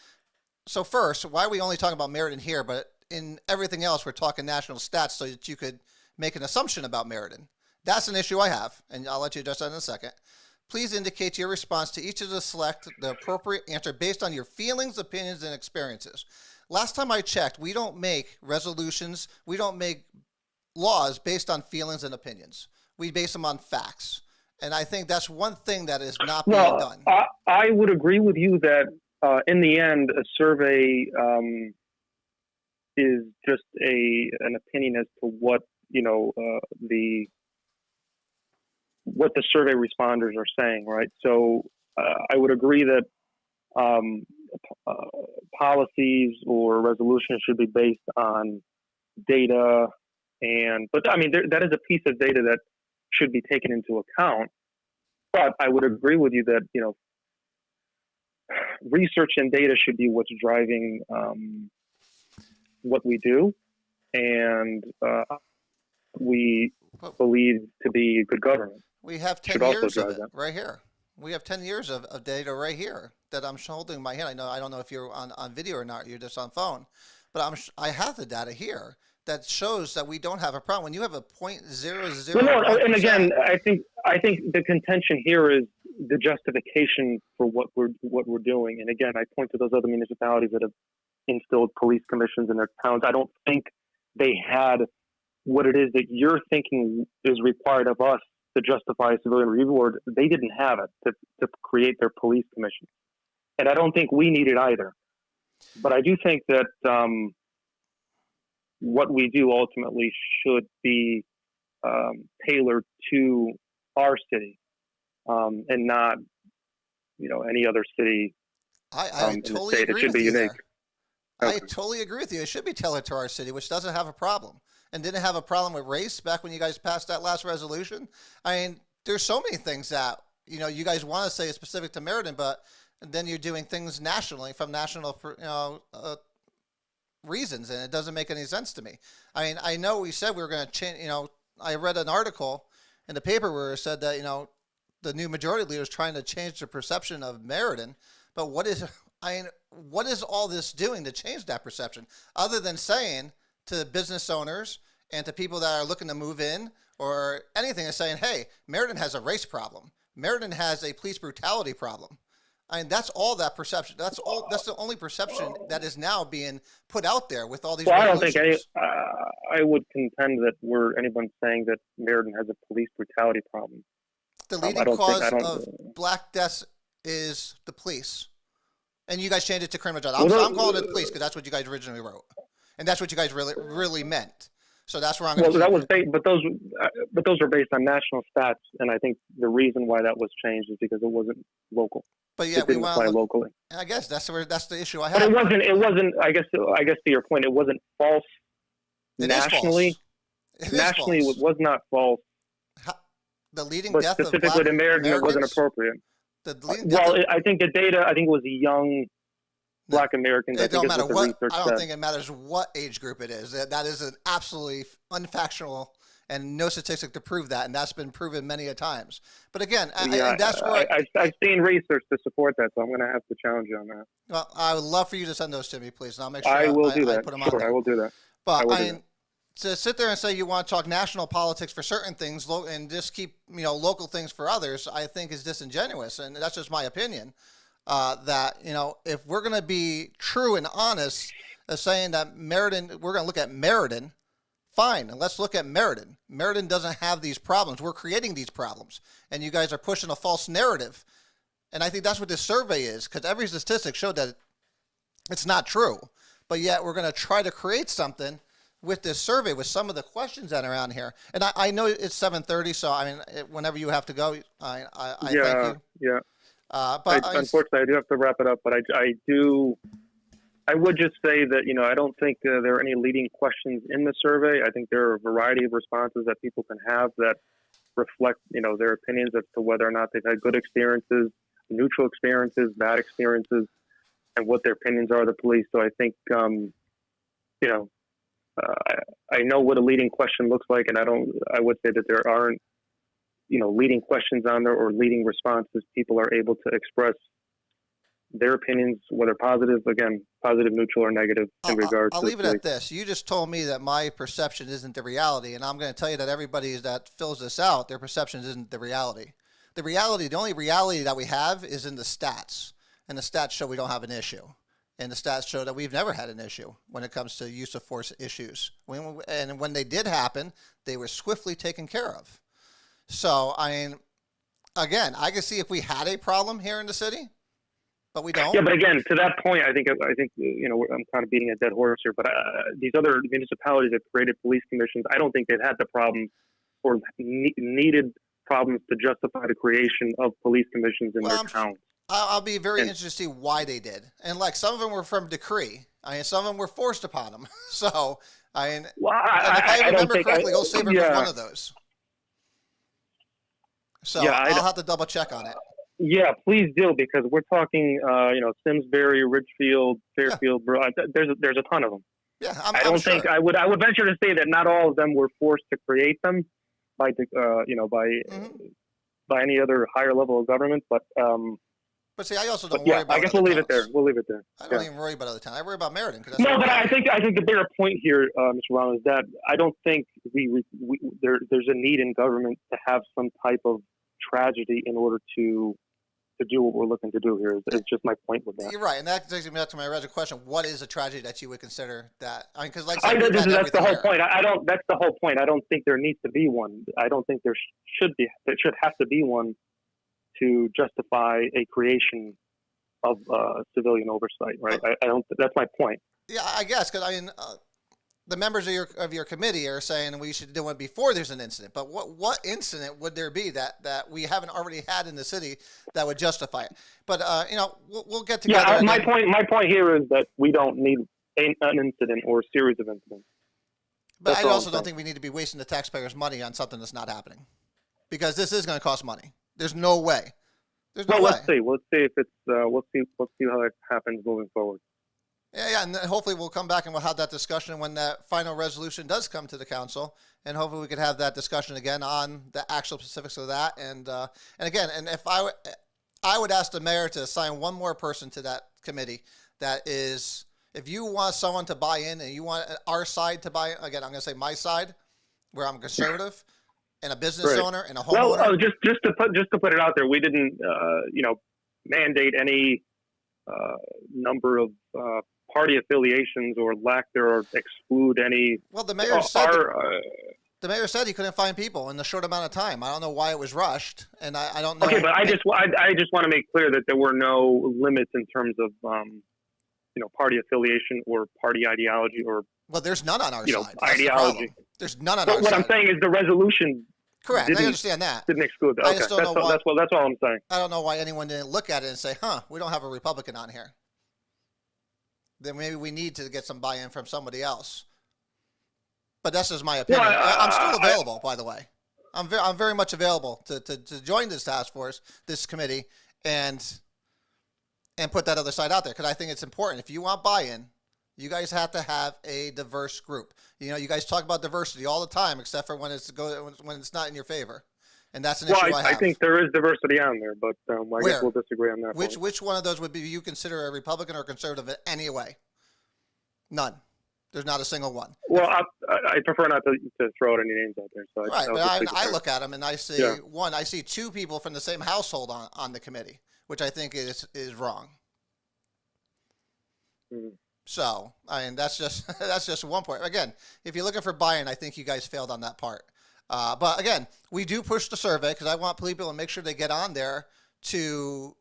So first, why are we only talking about Meriden here, but in everything else we're talking national stats, so that you could make an assumption about Meriden? That's an issue I have, and I'll let you address that in a second. Please indicate your response to each of the appropriate answer based on your feelings, opinions, and experiences. Last time I checked, we don't make resolutions, we don't make laws based on feelings and opinions. We base them on facts. And I think that's one thing that is not being done. I would agree with you that in the end, a survey is just an opinion as to what what the survey responders are saying, right? So I would agree that policies or resolutions should be based on data, but I mean that is a piece of data that should be taken into account. But I would agree with you that research and data should be what's driving what we do, and we believe to be good government. We have 10 years of it right here. We have 10 years of data right here that I'm holding in my hand. I don't know if you're on video or not. You're just on phone, but I have the data here that shows that we don't have a problem. When you have a 0.00. Well, no, and again, I think the contention here is the justification for what we're doing. And again, I point to those other municipalities that have instilled police commissions in their towns. I don't think they had what it is that you're thinking is required of us to justify a civilian review board. They didn't have it to create their police commission. And I don't think we need it either. But I do think that what we do ultimately should be tailored to our city and not, any other city I totally in the state. agree It should with be you unique. there. Okay. I totally agree with you. It should be tailored to our city, which doesn't have a problem. And didn't have a problem with race back when you guys passed that last resolution. I mean, there's so many things that, you guys want to say is specific to Meriden, but then you're doing things nationally from national, reasons, and it doesn't make any sense to me. I mean, I know we said we were going to change, I read an article in the paper where it said that, the new majority leader is trying to change the perception of Meriden, but what is all this doing to change that perception, other than saying to business owners and to people that are looking to move in or anything, is saying, hey, Meriden has a race problem. Meriden has a police brutality problem. I mean, that's all that perception. That's the only perception that is now being put out there with all these. Well, I don't think I would contend that anyone saying that Meriden has a police brutality problem. The leading cause of black deaths is the police, and you guys changed it to criminal justice. I'm calling it the police because that's what you guys originally wrote, and that's what you guys really meant. So that's where I'm going to. Well, but those were based on national stats, and I think the reason why that was changed is because it wasn't local. But yeah, it didn't apply locally. I guess that's the issue I have. But it wasn't. I guess to your point, it wasn't false nationally. Nationally, it was not false. The leading but death specifically of to Meriden, it wasn't appropriate. I think the data. I think it was a young Black Americans. I It think don't is matter what the what. research I don't said. think it matters what age group it is. That is an absolutely unfactual and no statistic to prove that, and that's been proven many a times. But again, and that's where I've seen research to support that, so I'm going to have to challenge you on that. well, I would love for you to send those to me, please, and I'll make sure I will do I that. put them on Sure, there. I will do that. But will do that. to sit there and say you want to talk national politics for certain things and just keep local things for others, I think is disingenuous, and that's just my opinion. That if we're going to be true and honest, as saying that Meriden, we're going to look at Meriden. Fine, and let's look at Meriden. Meriden doesn't have these problems. We're creating these problems, and you guys are pushing a false narrative. And I think that's what this survey is, because every statistic showed that it's not true. But yet we're going to try to create something with this survey, with some of the questions that are around here. And I know it's 7:30, so I mean, whenever you have to go, I thank you. Yeah. But Unfortunately, I do have to wrap it up, but I would just say that, I don't think there are any leading questions in the survey. I think there are a variety of responses that people can have that reflect, their opinions as to whether or not they've had good experiences, neutral experiences, bad experiences, and what their opinions are of the police. So I think, I know what a leading question looks like, and I would say that there aren't, leading questions on there or leading responses. People are able to express their opinions, whether positive, neutral, or negative in regards to I'll leave it police. at this. You just told me that my perception isn't the reality, and I'm going to tell you that everybody that fills this out, their perception isn't the reality. The only reality that we have is in the stats, and the stats show we don't have an issue. And the stats show that we've never had an issue when it comes to use of force issues. And when they did happen, they were swiftly taken care of. So, I mean, again, I can see if we had a problem here in the city, but we don't. Yeah, but again, to that point, I think I'm kind of beating a dead horse here. But these other municipalities that created police commissions, I don't think they've had the problem or needed problems to justify the creation of police commissions in their towns. I'll be very interested to see why they did. And like some of them were from decree. I mean, some of them were forced upon them. So, if I remember correctly, Old Sabre was one of those. So I'll have to double check on it. Yeah, please do, because we're talking, Simsbury, Ridgefield, Fairfield. Yeah. There's a ton of them. Yeah, I'm sure. I would venture to say that not all of them were forced to create them by any other higher level of government, but. But see, I also don't worry about. I guess we'll leave it there. I don't even worry about other towns. I worry about Meriden. No, but I think the bigger point here, Mr. Brown, is that I don't think there's a need in government to have some type of tragedy in order to do what we're looking to do here. It's just my point with that. You're right, and that takes me back to my original question: what is a tragedy that you would consider that? I mean, because that's the whole point. That's the whole point. I don't think there needs to be one. I don't think there should have to be one to justify a creation of civilian oversight, right? I don't. That's my point. Yeah, I guess, because I mean, the members of your committee are saying we should do it before there's an incident. But what incident would there be that we haven't already had in the city that would justify it? But we'll get together. Yeah, my point here is that we don't need an incident or a series of incidents. But I also don't think we need to be wasting the taxpayers' money on something that's not happening, because this is going to cost money. There's no way. There's no way. Let's see. Let's see if it's. Let's see how that happens moving forward. Yeah, and then hopefully we'll come back and we'll have that discussion when that final resolution does come to the council, and hopefully we could have that discussion again on the actual specifics of that. And again, if I would ask the mayor to assign one more person to that committee. That is, if you want someone to buy in and you want our side to buy in, again, I'm going to say my side, where I'm conservative. And a business owner and a homeowner. Well, just to put it out there, we didn't mandate any number of party affiliations or lack there, or exclude any. Well, the mayor said he couldn't find people in a short amount of time. I don't know why it was rushed, and I don't know. Okay, but I just want to make clear that there were no limits in terms of party affiliation or party ideology or. Well, there's none on our side. Ideology. There's none on our side. What I'm saying is the resolution. Correct. I understand that. Didn't exclude that. Okay. That's all I'm saying. I don't know why anyone didn't look at it and say, we don't have a Republican on here. Then maybe we need to get some buy-in from somebody else. But that's just my opinion. Well, I'm still available, by the way. I'm very much available to join this task force, this committee, and and put that other side out there, because I think it's important. If you want buy-in, you guys have to have a diverse group. You know, you guys talk about diversity all the time, except for when it's not in your favor, and that's an issue I have. I think there is diversity on there, but I guess we'll disagree on that. Which one of those would be you consider a Republican or conservative in any way? None. There's not a single one. Well, I prefer not to throw out any names out there. So right, but I look at them and I see I see two people from the same household on the committee, which I think is wrong. Mm-hmm. So, I mean, that's just one point. Again, if you're looking for buy-in, I think you guys failed on that part. But again, we do push the survey because I want people to make sure they get on there to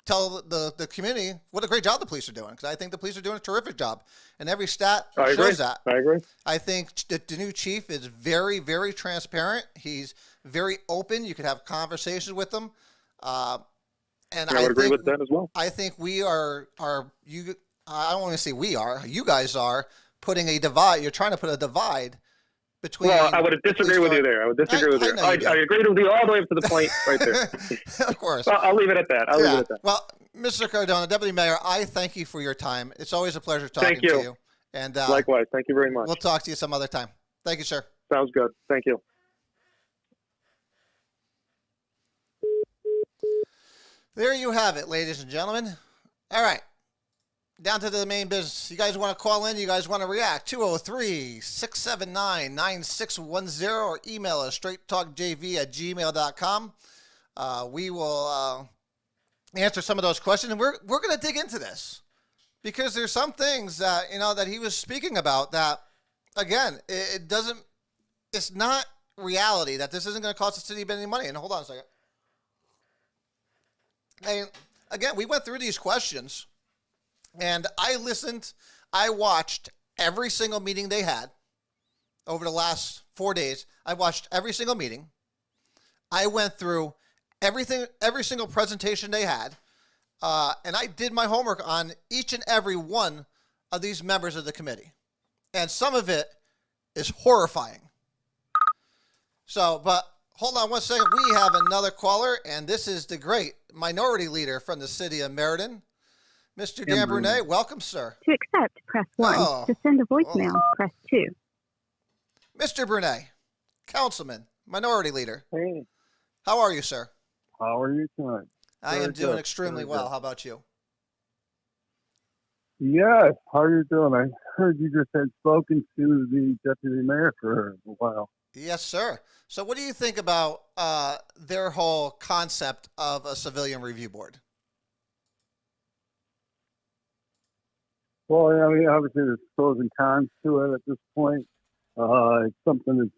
tell the community what a great job the police are doing, because I think the police are doing a terrific job, and every stat shows that. I agree. I think the new chief is very, very transparent. He's very open. You could have conversations with him. And I would agree with that as well. I think we are you. I don't want to say we are. You guys are putting a divide. You're trying to put a divide between. Well, I would disagree with you there. I would disagree with you. I agreed with you all the way up to the point right there. Of course. I'll leave it at that. I'll leave it at that. Well, Mr. Cardona, Deputy Mayor, I thank you for your time. It's always a pleasure talking to you. And likewise. Thank you very much. We'll talk to you some other time. Thank you, sir. Sounds good. Thank you. There you have it, ladies and gentlemen. All right. Down to the main business. You guys want to call in? You guys want to react? 203-679-9610 or email us straighttalkjv@gmail.com. We will answer some of those questions, and we're going to dig into this because there's some things that that he was speaking about that, again, it's not reality that this isn't going to cost the city any money. And hold on a second. And again, we went through these questions, and I watched every single meeting they had over the last 4 days. I watched every single meeting. I went through every single presentation they had, and I did my homework on each and every one of these members of the committee. And some of it is horrifying. So, but hold on one second. We have another caller, and this is the great minority leader from the city of Meriden, Mr. Dan Brunet. Welcome, sir. To accept, press 1. To send a voicemail, press 2. Mr. Brunet, councilman, minority leader. Hey. How are you, sir? How are you tonight? I am doing extremely well. How about you? Yes. How are you doing? I heard you just had spoken to the deputy mayor for a while. Yes, sir. So what do you think about their whole concept of a civilian review board? Well, I mean, obviously there's pros and cons to it at this point. It's something that's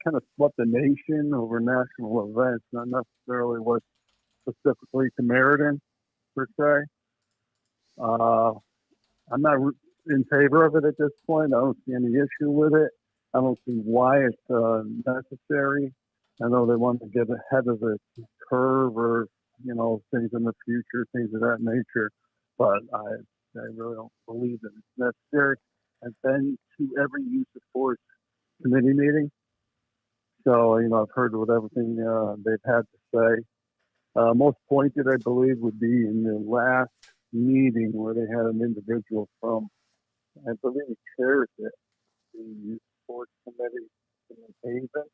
kind of swept the nation over national events, not necessarily what's specifically to Meriden, per se. I'm not in favor of it at this point. I don't see any issue with it. I don't see why it's necessary. I know they want to get ahead of the curve or, things in the future, things of that nature. But I really don't believe that it's necessary. I've been to every use of force committee meeting. So, I've heard what everything they've had to say. Most pointed, I believe, would be in the last meeting where they had an individual from, I believe he chairs it, the Youth Sports Committee in Haven. I don't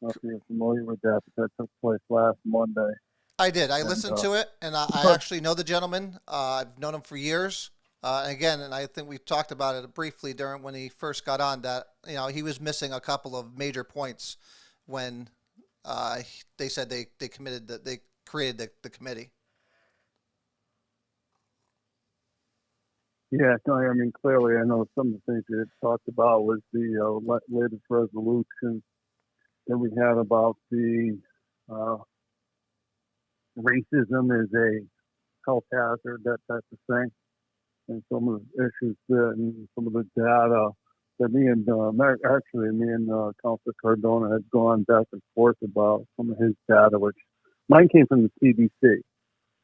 know if you're familiar with that, but that took place last Monday. I did. I listened to it, and I actually know the gentleman. I've known him for years. And I think we talked about it briefly when he first got on, that he was missing a couple of major points when they said they created the committee. Yeah, I mean, clearly, I know some of the things that it talked about was the latest resolution that we had about the racism is a health hazard, that type of thing, and some of the issues and some of the data that me and Councilor Cardona had gone back and forth about some of his data, which mine came from the CDC.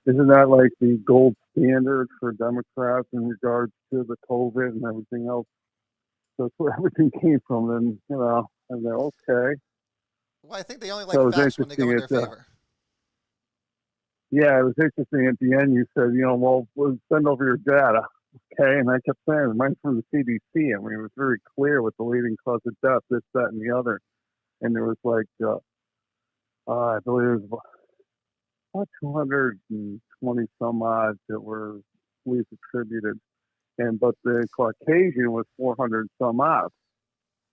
Isn't that like the gold standard for Democrats in regards to the COVID and everything else? So that's where everything came from. And, and they're okay. Well, I think they only like facts when they go in their favor. Yeah, it was interesting at the end. You said, well, we'll send over your data. Okay. And I kept saying, mine's from the CDC. I mean, it was very clear with the leading cause of death, this, that, and the other. And there was like, I believe it was about 220 some odd that were police attributed. But the Caucasian was 400 some odd.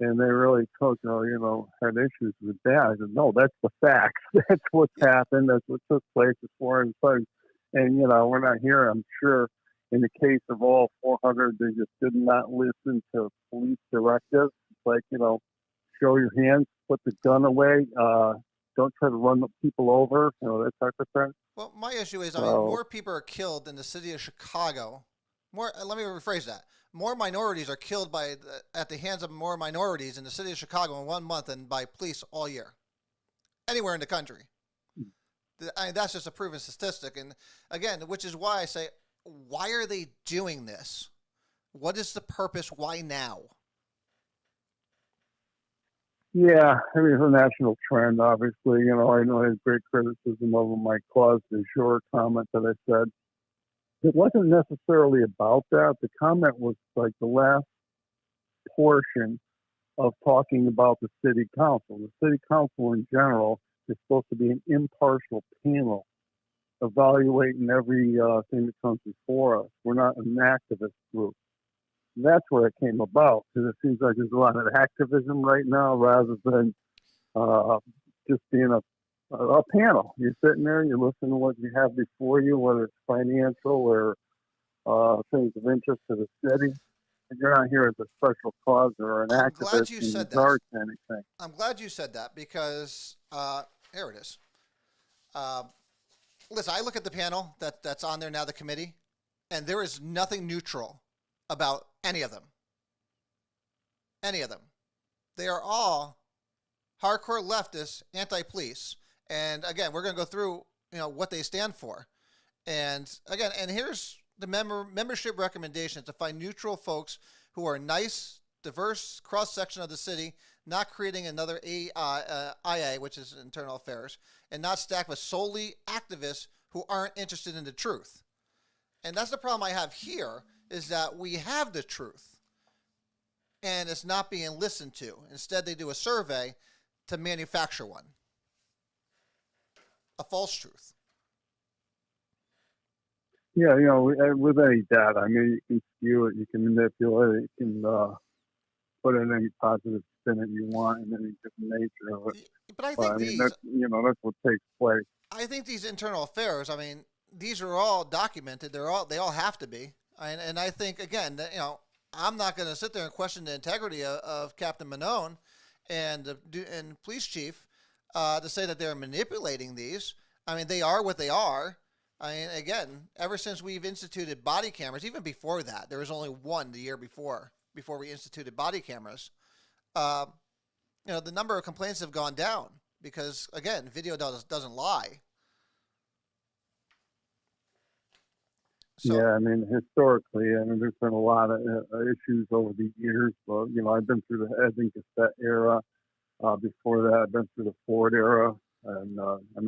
And they really took, had issues with that. I said, no, that's the facts. That's what's happened. That's what took place as far as thugs. And, we're not here, I'm sure, in the case of all 400, they just did not listen to police directives. It's like, show your hands, put the gun away, don't try to run people over, that type of thing. Well, my issue is, more people are killed in the city of Chicago. Let me rephrase that. More minorities are killed at the hands of more minorities in the city of Chicago in 1 month than by police all year, anywhere in the country. That's just a proven statistic. And again, which is why I say, why are they doing this? What is the purpose? Why now? Yeah, I mean, it's a national trend, obviously. I know I had great criticism over my cause du jour comment that I said. It wasn't necessarily about that. The comment was like the last portion of talking about the city council. The city council in general is supposed to be an impartial panel evaluating every thing that comes before us. We're not an activist group. That's where it came about, because it seems like there's a lot of activism right now rather than just being a panel. You're sitting there, you listen to what you have before you, whether it's financial or things of interest to the city. And you're not here as a special cause or an activist in regard to anything. I'm glad you said that because here it is. Listen, I look at the panel that's on there now, the committee, and there is nothing neutral about any of them. Any of them. They are all hardcore leftists, anti-police. And again, we're going to go through, what they stand for. And again, here's the membership recommendation: to find neutral folks who are nice, diverse cross-section of the city, not creating another IA, which is Internal Affairs, and not stacked with solely activists who aren't interested in the truth. And that's the problem I have here, is that we have the truth, and it's not being listened to. Instead, they do a survey to manufacture one. A false truth. Yeah, with any data, I mean, you can skew it, you can manipulate it, you can put in any positive spin that you want in any different nature of it. But I think that's what takes place. I think these internal affairs, these are all documented. They all have to be. And I think, again, I'm not going to sit there and question the integrity of Captain Manone and police chief to say that they're manipulating these. They are what they are. Again, ever since we've instituted body cameras, even before that, there was only one the year before we instituted body cameras. The number of complaints have gone down because, again, video doesn't lie. So, historically, there's been a lot of issues over the years. But, I've been through the Ed and Cassette era. Before that, I've been through the Ford era. And,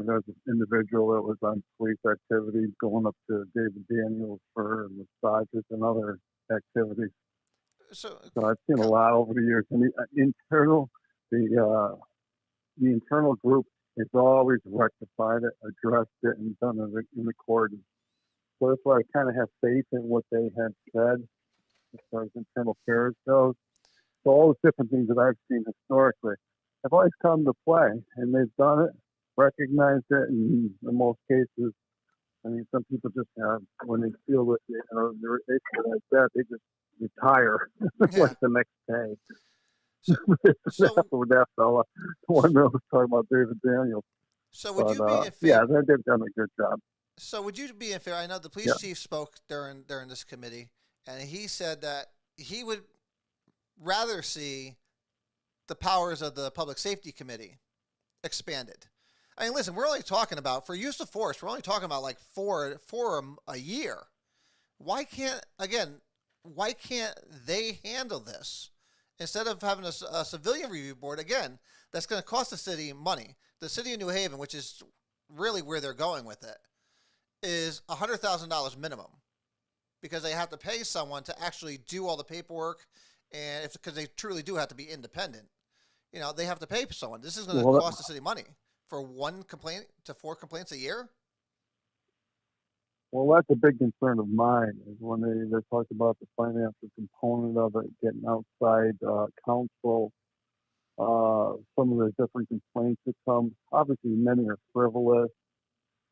there's an individual that was on police activities going up to David Daniels for massages and other activities. So I've seen a lot over the years. And the internal group has always rectified it, addressed it, and done it in accordance. So that's why I kind of have faith in what they had said as far as internal affairs goes. So all the different things that I've seen historically have always come to play, and they've done it, recognized it, and in most cases, some people just have, when they feel that they're able like that, they just retire like the next day. So with that fella, the one that was talking about David Daniels. So would you be in favor? Yeah, they've done a good job. So would you be in favor? I know the police chief spoke during this committee, and he said that he would rather see the powers of the Public Safety Committee expanded. Listen, we're only talking about, for use of force, we're only talking about like four a year. Why can't they handle this? Instead of having a civilian review board, again, that's going to cost the city money. The city of New Haven, which is really where they're going with it. is $100,000 minimum, because they have to pay someone to actually do all the paperwork, and because they truly do have to be independent, they have to pay someone. This is going to cost the city money for 1 complaint to 4 complaints a year. Well, that's a big concern of mine, is when they talk about the financial component of it, getting outside counsel, some of the different complaints that come. Obviously, many are frivolous,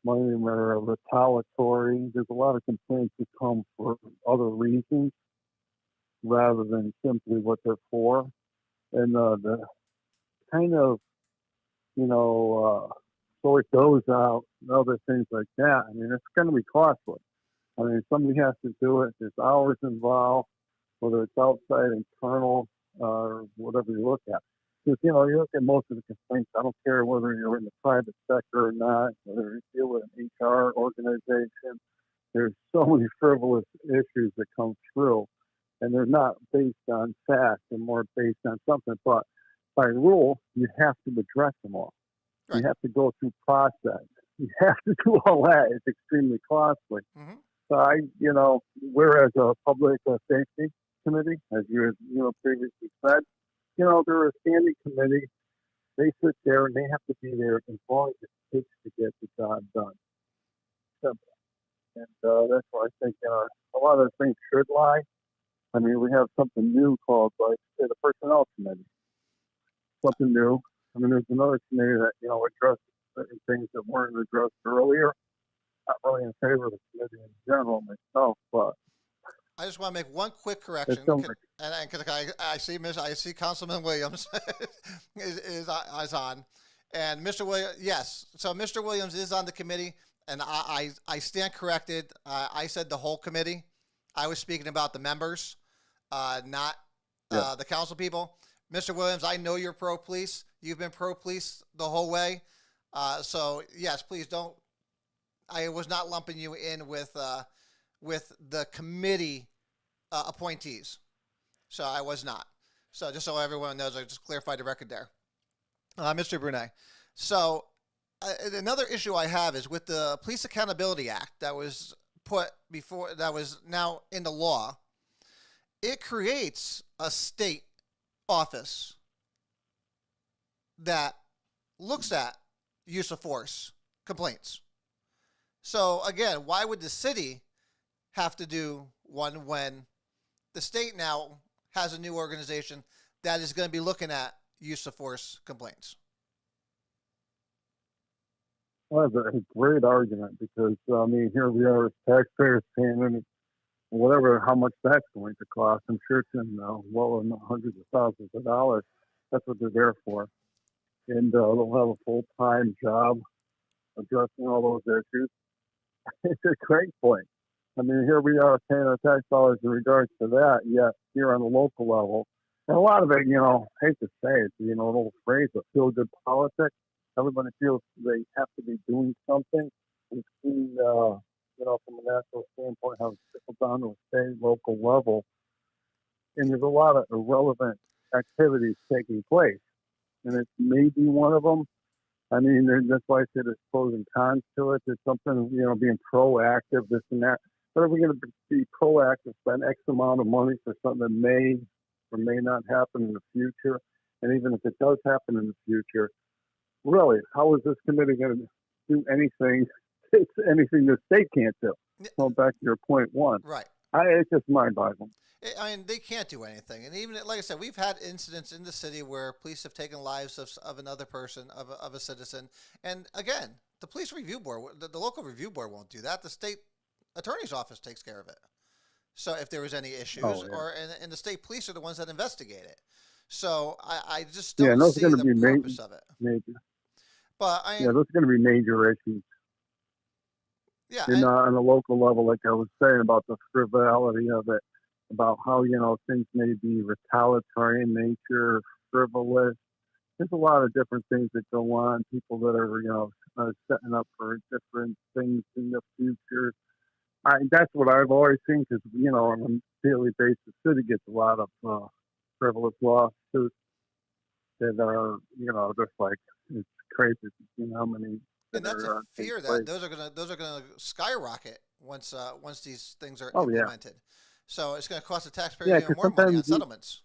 many are retaliatory. There's a lot of complaints that come for other reasons rather than simply what they're for. And the kind of, so it goes out and other things like that. I mean, it's going to be costly. I mean, somebody has to do it. There's hours involved, whether it's outside, internal, or whatever you look at. Because, you look at most of the complaints, I don't care whether you're in the private sector or not, whether you deal with an HR organization, there's so many frivolous issues that come through. And they're not based on fact, they're more based on something. But by rule, you have to address them all. Right. You have to go through process. You have to do all that. It's extremely costly. Mm-hmm. So whereas a public safety committee, as you previously said, they're a standing committee. They sit there and they have to be there as long as it takes to get the job done. Simple. And that's why I think a lot of things should lie. I mean, we have something new called, like, say, the personnel committee. Something new. I mean, there's another committee that, addresses certain things that weren't addressed earlier. Not really in favor of the committee in general myself, but I just want to make one quick correction, and because I see Councilman Williams is on, and Mr. Williams, yes, so Mr. Williams is on the committee, and I stand corrected. I said the whole committee. I was speaking about the members, not the council people. Mr. Williams, I know you're pro-police. You've been pro-police the whole way. So, yes, please don't. I was not lumping you in with the committee appointees. So I was not. So just so everyone knows, I just clarified the record there. Mr. Brunet. So another issue I have is with the Police Accountability Act that was put before, that was now into law. It creates a state office that looks at use of force complaints. So again, why would the city have to do one when the state now has a new organization that is going to be looking at use of force complaints? Well, that's a great argument because, I mean, here we are as taxpayers paying how much that's going to cost. I'm sure it's in well in the hundreds of thousands of dollars. That's what they're there for. And they'll have a full-time job addressing all those issues. It's a great point. I mean, here we are paying our tax dollars in regards to that, yet here on the local level, and a lot of it, hate to say it, an old phrase, but feel-good politics. Everybody feels they have to be doing something. We've seen, from a national standpoint, how it's trickled down to a state, local level, and there's a lot of irrelevant activities taking place, and it may be one of them. I mean, that's why I say there's pros and cons to it. There's something, being proactive, this and that. But are we going to be proactive, spend X amount of money for something that may or may not happen in the future? And even if it does happen in the future, really, how is this committee going to do anything the state can't do? Going back to your point one. Right. It's just mind-boggling. I mean, they can't do anything. And even, like I said, we've had incidents in the city where police have taken lives of another person, of a citizen. And again, the police review board, the local review board won't do that. The state attorney's office takes care of it. So if there was any issues, and the state police are the ones that investigate it. So I just don't see the purpose of it. Major. But those are going to be major issues. Yeah. On a local level, like I was saying about the frivolity of it, about how, things may be retaliatory in nature, frivolous. There's a lot of different things that go on. People that are, setting up for different things in the future. That's what I've always seen because, on a daily basis, the city gets a lot of frivolous lawsuits that are, just like, it's crazy how many And that's a take fear place. that those are gonna skyrocket once these things are Oh, yeah. implemented. So it's going to cost the taxpayer Yeah, even because more money on settlements.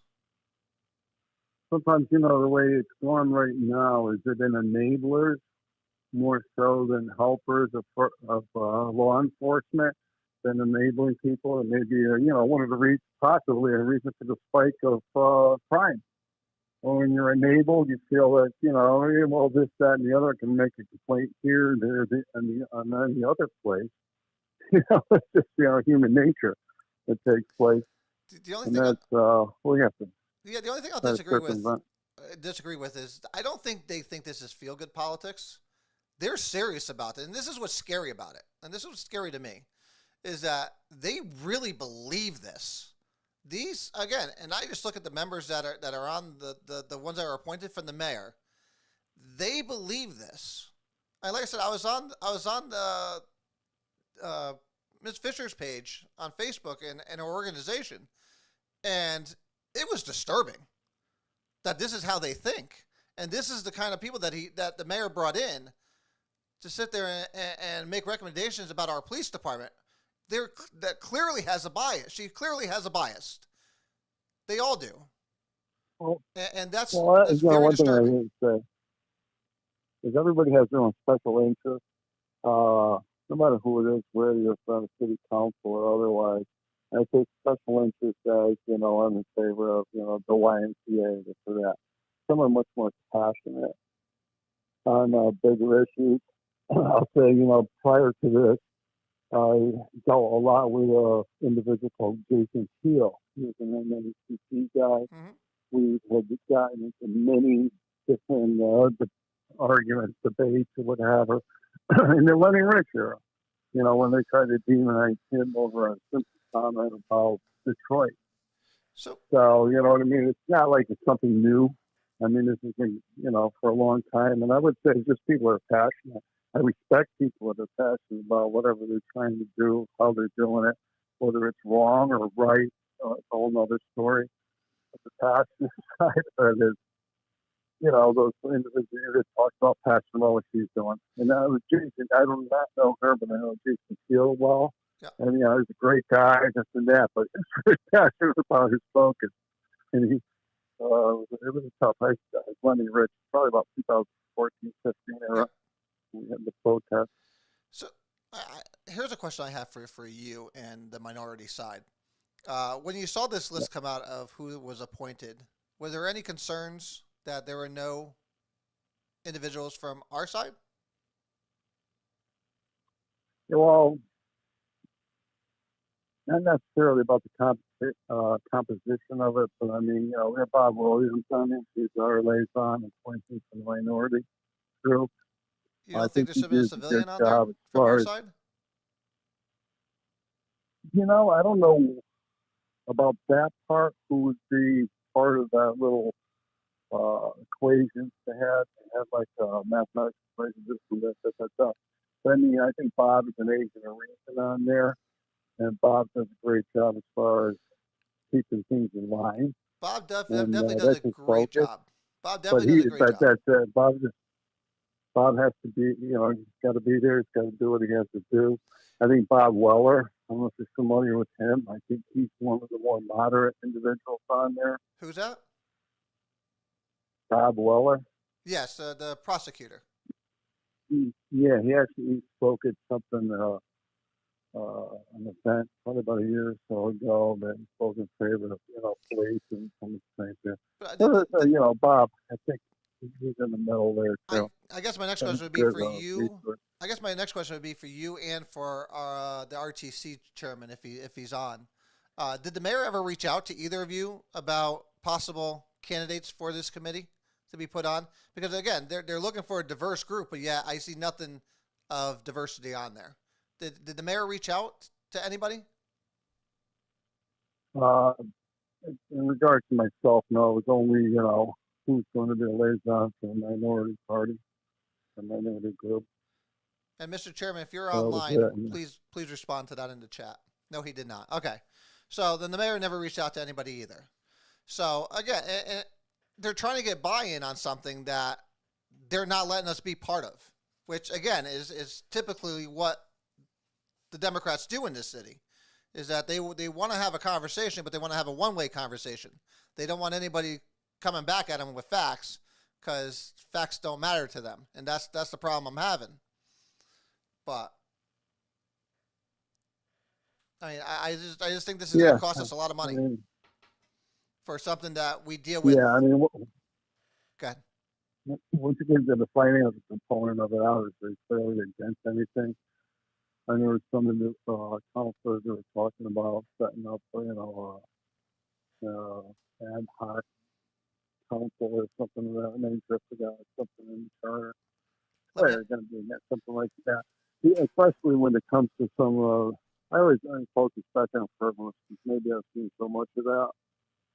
sometimes, the way it's going right now is it an enablers more so than helpers of law enforcement than enabling people. And maybe, one of the reasons, possibly a reason for the spike of crime. Well, when you're enabled, you feel that, well, this, that, and the other can make a complaint here, there, and then the other place. It's just, human nature that takes place. The only And thing, that's, we have to the only thing I'll circumvent. disagree with is I don't think they think this is feel good politics. They're serious about it, and this is what's scary about it. And this is what's scary to me, is that they really believe this. These again, and I just look at the members that are on the ones that are appointed from the mayor. They believe this. And like I said, I was on the Ms. Fisher's page on Facebook and her organization, and it was disturbing that this is how they think, and this is the kind of people that the mayor brought in to sit there and make recommendations about our police department. That clearly has a bias. She clearly has a bias. They all do. Well, and that's one very thing I disturbing. would say is everybody has their own special interests. No matter who it is, whether you're from a city council or otherwise. I take special interest guys, I'm in favor of, the YMCA for that. Some are much more passionate on bigger issues. I'll say, prior to this, I dealt a lot with an individual called Jason Keel. He was an NACP guy. Mm-hmm. We had gotten into many different arguments, debates, or whatever, in the Lenny Rich era. When they tried to demonize him over a simple comment about Detroit. So you know what I mean? It's not like it's something new. I mean, this has been, for a long time. And I would say just people are passionate. I respect people that are passionate about whatever they're trying to do, how they're doing it, whether it's wrong or right. It's a whole other story. But the passion side of it is, those individuals that talk about passion about what she's doing. And that was Jason. I do not know her, but I know Jason Keel well. yeah. And, he's a great guy, this and that, but he's very passionate about his focus. And it was a tough. I Lenny Rich, probably about 2014, 15 era. Yeah. We had the protest. So here's a question I have for you and the minority side. When you saw this list come out of who was appointed, were there any concerns that there were no individuals from our side? Yeah, well, not necessarily about the composition of it, but I mean, we have Bob Williams on it. He's our liaison appointed from the minority group. You don't think there should be a civilian on there from your side? I don't know about that part. Who would be part of that little equations they had? They had like mathematics equations, this and that stuff. But I mean, I think Bob is an agent of reason on there, and Bob does a great job as far as keeping things in line. Bob definitely does a great job. Bob definitely does a great job. That's it. Bob has to be, he's got to be there. He's got to do what he has to do. I think Bob Weller, I don't know if you're familiar with him. I think he's one of the more moderate individuals on there. Who's that? Bob Weller. Yes, the prosecutor. He spoke at something, an event probably about a year or so ago that he spoke in favor of, police and some of the things there. Bob, I think he's in the middle there too. I guess my next question would be for you. I guess my next question would be for you and for the RTC chairman if he's on. Did the mayor ever reach out to either of you about possible candidates for this committee to be put on? Because again, they're looking for a diverse group, but yeah, I see nothing of diversity on there. Did the mayor reach out to anybody? In regards to myself, no. It was only who's going to be a liaison for the minority party, the minority group. And Mr. Chairman, if you're online, please respond to that in the chat. No, he did not. Okay. So then the mayor never reached out to anybody either. So again, they're trying to get buy-in on something that they're not letting us be part of. which again is typically what the Democrats do in this city, is that they want to have a conversation, but they want to have a one-way conversation. They don't want anybody coming back at them with facts, because facts don't matter to them, and that's the problem I'm having. But I mean, I just think this is going to cost us a lot of money for something that we deal with. Yeah, I mean, Go ahead. once you get to the financial component of it, obviously, clearly against anything. I know some of the counselors that were talking about setting up, ad hoc council or something of that nature. I forgot something in the charter. They're going to be something like that. Yeah, especially when it comes to some. I always focus back on frivolous because maybe I've seen so much of that.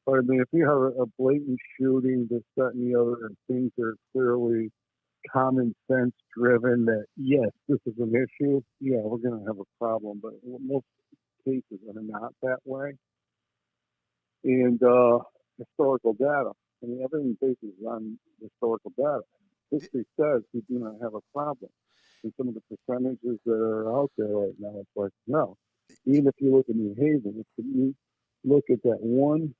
But I mean, if you have a blatant shooting, this, that, and the other, and things are clearly common sense driven, that yes, this is an issue. Yeah, we're going to have a problem. But most cases are not that way. And historical data. I mean, everything bases on historical data. History says we do not have a problem. And some of the percentages that are out there right now, it's like, no. Even if you look at New Haven, if you look at that one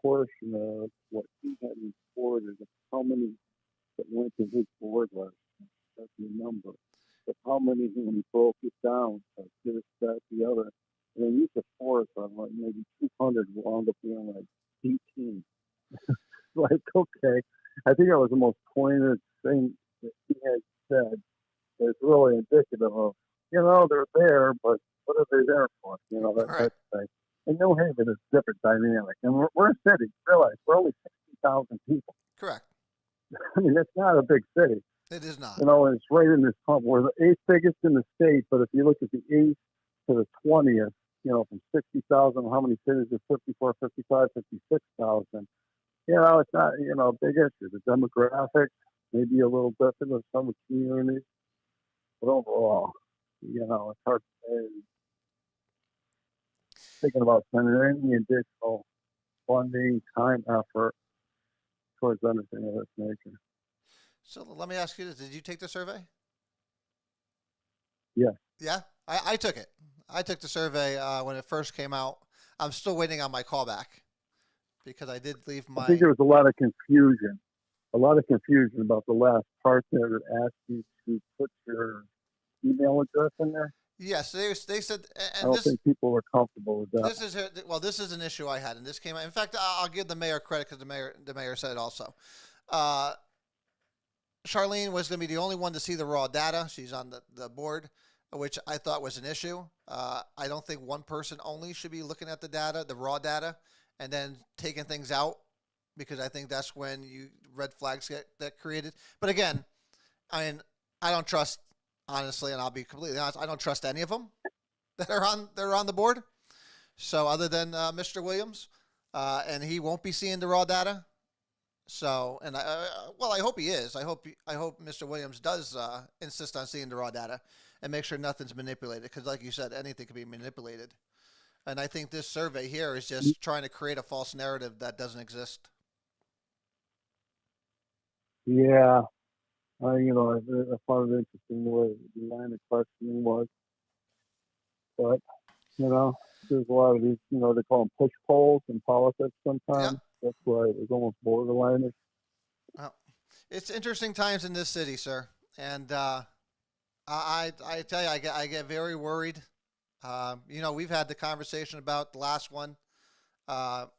portion of what he had reported, of how many that went to his board last year, that's the number. But how many, when he broke it down, like this, that, the other, and they used to force on like maybe 200 wound up being like 18. Like, okay. I think that was the most pointed thing that he had said. It's really indicative of, they're there, but what are they there for? That type of thing. And New Haven is a different dynamic. And we're a city. Realize we're only 60,000 people. Correct. I mean, it's not a big city. It is not. And it's right in this hump. We're the 8th biggest in the state, but if you look at the 8th to the 20th, from 60,000, how many cities are 54, 55, 56,000? It's not, a big issue. The demographics may be a little different in some communities, but overall, it's hard to say. Thinking about sending any additional funding, time, effort towards anything of this nature. So let me ask you this. Did you take the survey? Yeah. Yeah? I took it. I took the survey when it first came out. I'm still waiting on my callback because I did leave my... I think there was a lot of confusion. About the last part there that asked you to put your email address in there. Yes, they said... And I don't think people were comfortable with that. This is an issue I had, and this came out... In fact, I'll give the mayor credit because the mayor said it also. Charlene was going to be the only one to see the raw data. She's on the board, which I thought was an issue. I don't think one person only should be looking at the data, the raw data, and then taking things out, because I think that's when red flags get created. But again, I mean, I don't trust, honestly, and I'll be completely honest, I don't trust any of them that are on the board. So other than Mr. Williams, and he won't be seeing the raw data. So, and I hope he is. I hope Mr. Williams does insist on seeing the raw data and make sure nothing's manipulated, because, like you said, anything can be manipulated. And I think this survey here is just trying to create a false narrative that doesn't exist. Yeah, I found it interesting the way the line of questioning was, but there's a lot of these, they call them push polls in politics sometimes. Yep. That's why it was almost borderline. Well, it's interesting times in this city, sir. And I tell you, I get very worried. We've had the conversation about the last one, and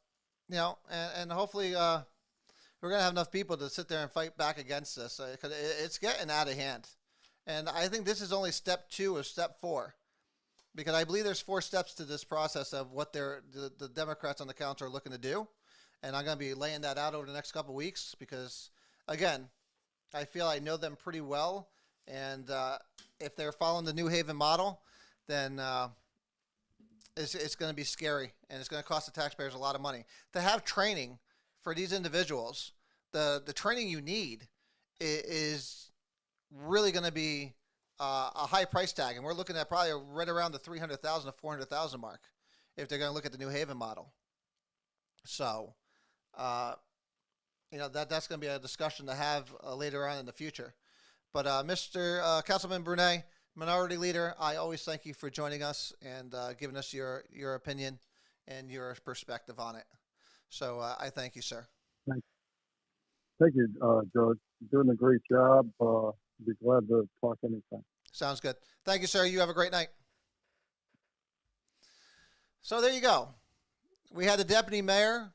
hopefully we're going to have enough people to sit there and fight back against this, because it's getting out of hand. And I think this is only step 2 of step 4. Because I believe there's 4 steps to this process of what the Democrats on the council are looking to do. And I'm going to be laying that out over the next couple of weeks because, again, I feel I know them pretty well. And if they're following the New Haven model, then it's going to be scary. And it's going to cost the taxpayers a lot of money. To have training for these individuals, the training you need is really going to be a high price tag. And we're looking at probably right around the $300,000 to $400,000 mark if they're going to look at the New Haven model. So... that's going to be a discussion to have later on in the future. But Mr. Councilman Brunet, Minority Leader, I always thank you for joining us and giving us your opinion and your perspective on it. So I thank you, sir. Thank you, George. You're doing a great job. Be glad to talk anytime. Sounds good. Thank you, sir. You have a great night. So there you go. We had the deputy mayor.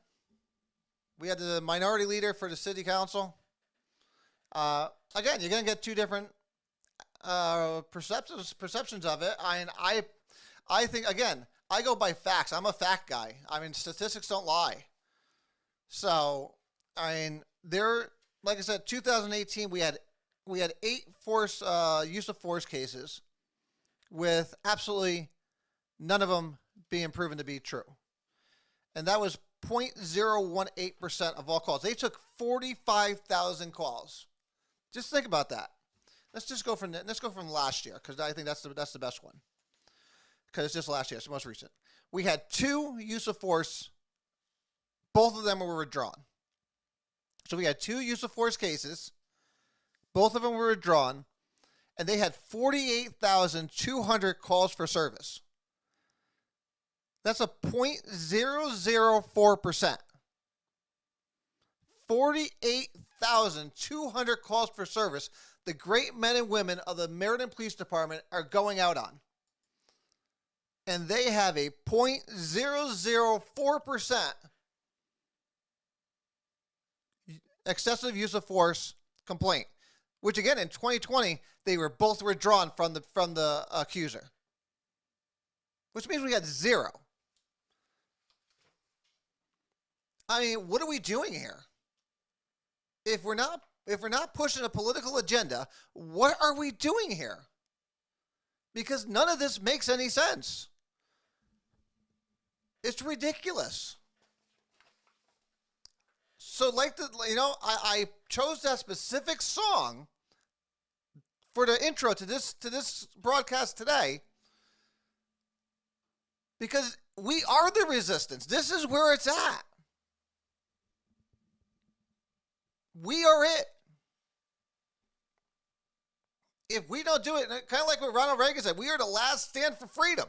We had the minority leader for the city council. Again, you're going to get two different perceptions of it. I think, again, I go by facts. I'm a fact guy. I mean, statistics don't lie. So, I mean, like I said, 2018, we had 8 use of force cases with absolutely none of them being proven to be true. And that was 0.018% of all calls. They took 45,000 calls. Just think about that. Let's go from last year, because I think that's the best one. Because it's just last year, it's the most recent. We had 2 use of force. Both of them were withdrawn. So we had 2 use of force cases. Both of them were withdrawn, and they had 48,200 calls for service. That's a 0.004%. 48,200 calls for service the great men and women of the Meriden Police Department are going out on. And they have a 0.004% excessive use of force complaint, which again in 2020 they were both withdrawn from the accuser, which means we had 0. I mean, what are we doing here? If we're not pushing a political agenda, what are we doing here? Because none of this makes any sense. It's ridiculous. So, I chose that specific song for the intro to this broadcast today because we are the resistance. This is where it's at. We are it. If we don't do it, kind of like what Ronald Reagan said, we are the last stand for freedom.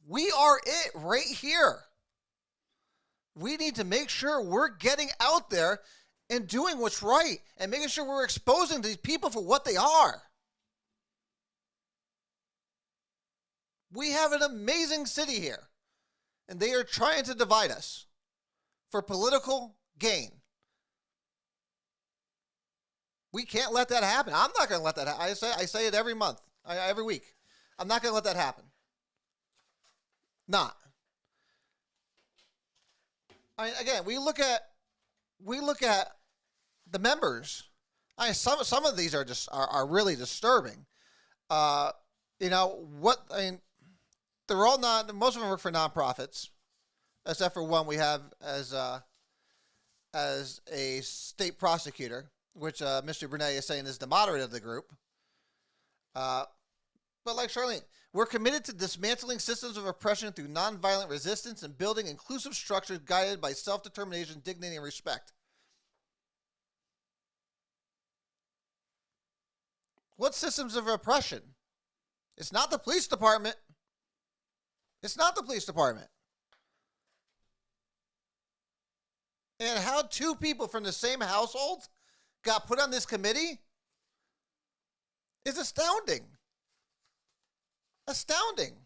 We are it right here. We need to make sure we're getting out there and doing what's right and making sure we're exposing these people for what they are. We have an amazing city here, and they are trying to divide us for political gain. We can't let that happen. I'm not going to let that happen. I say it every month, every week. I'm not going to let that happen. Not. Again, we look at the members. Some of these are really disturbing. They're all not. Most of them work for nonprofits, except for one we have as a state prosecutor, which Mr. Brunet is saying is the moderator of the group. But like Charlene, we're committed to dismantling systems of oppression through nonviolent resistance and building inclusive structures guided by self-determination, dignity, and respect. What systems of oppression? It's not the police department. It's not the police department. And how 2 people from the same household got put on this committee is astounding. Astounding.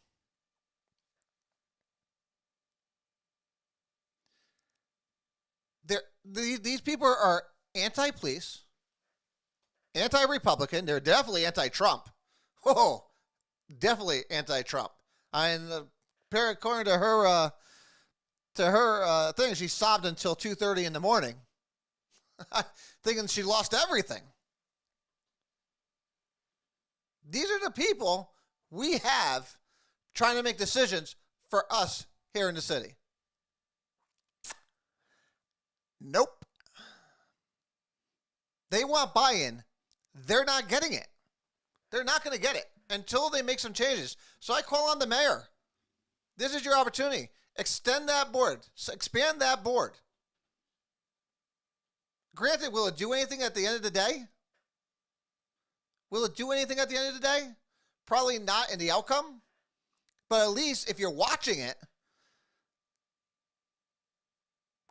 These people are anti-police, anti-Republican. They're definitely anti-Trump. Oh, definitely anti-Trump. According to her thing, she sobbed until 2:30 in the morning, thinking she lost everything. These are the people we have trying to make decisions for us here in the city. Nope. They want buy-in. They're not getting it. They're not going to get it until they make some changes. So I call on the mayor. This is your opportunity. Extend that board. Expand that board. Granted, will it do anything at the end of the day? Will it do anything at the end of the day? Probably not in the outcome. But at least if you're watching it,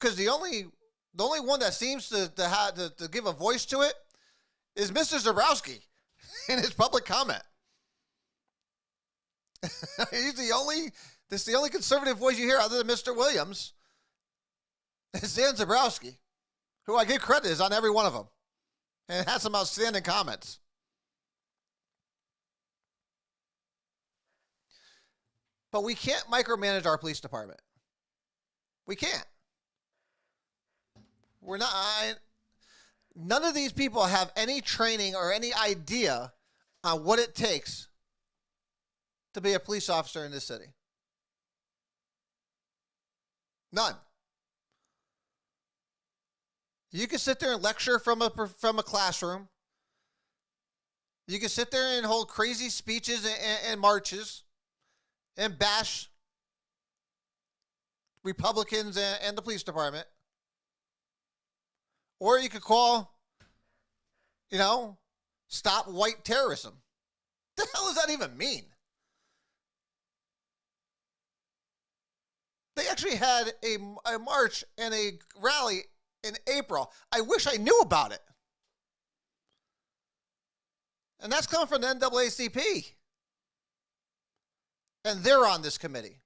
because the only one that seems to give a voice to it is Mr. Zabrowski in his public comment. That's the only conservative voice you hear other than Mr. Williams. It's Dan Zabrowski, who I give credit is on every one of them and has some outstanding comments. But we can't micromanage our police department. We can't. We're not. None of these people have any training or any idea on what it takes to be a police officer in this city. None. You can sit there and lecture from a classroom. You can sit there and hold crazy speeches and marches and bash Republicans and the police department. Or you could call, stop white terrorism. What the hell does that even mean? They actually had a march and a rally in April. I wish I knew about it. And that's coming from the NAACP. And they're on this committee.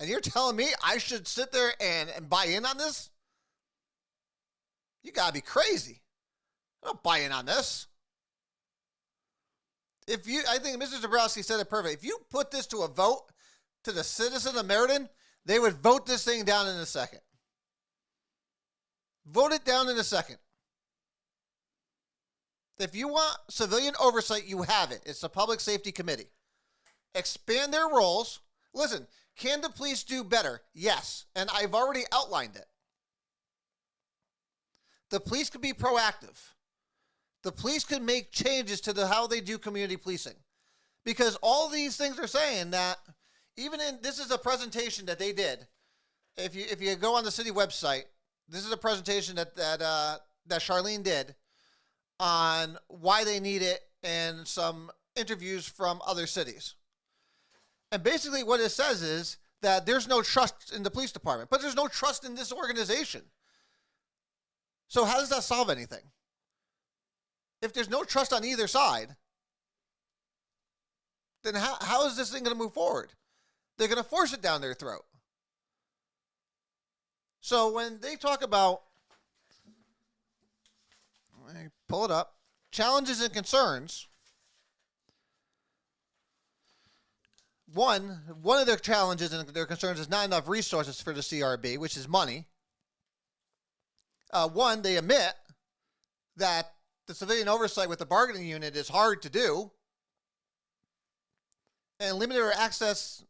And you're telling me I should sit there and buy in on this? You got to be crazy. I don't buy in on this. I think Mr. Zabrowski said it perfect. If you put this to a vote to the citizens of Meriden, they would vote this thing down in a second. Vote it down in a second. If you want civilian oversight, you have it. It's the Public Safety Committee. Expand their roles. Listen, can the police do better? Yes, and I've already outlined it. The police could be proactive. The police could make changes to how they do community policing. Because all these things are saying that this is a presentation that they did. If you go on the city website, this is a presentation that Charlene did on why they need it and some interviews from other cities. And basically what it says is that there's no trust in the police department, but there's no trust in this organization. So how does that solve anything? If there's no trust on either side, then how is this thing going to move forward? They're going to force it down their throat. So when they talk about, let me pull it up, challenges and concerns, one of their challenges and their concerns is not enough resources for the CRB, which is money. They admit that the civilian oversight with the bargaining unit is hard to do, and limited access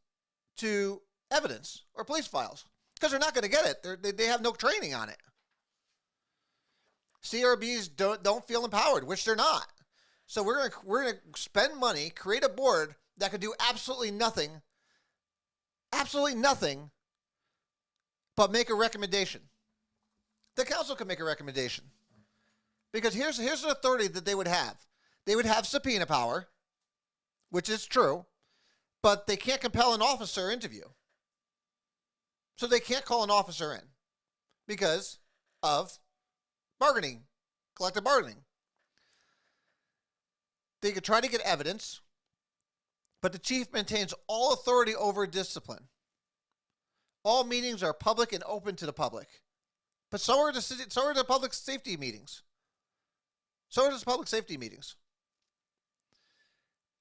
to evidence or police files because they're not going to get it. They have no training on it. CRBs don't feel empowered, which they're not. So we're gonna spend money, create a board that could do absolutely nothing, but make a recommendation. The council can make a recommendation. Because here's an authority that they would have. They would have subpoena power, which is true, but they can't compel an officer interview. So they can't call an officer in because of bargaining, collective bargaining. They could try to get evidence, but the chief maintains all authority over discipline. All meetings are public and open to the public. But so are the public safety meetings.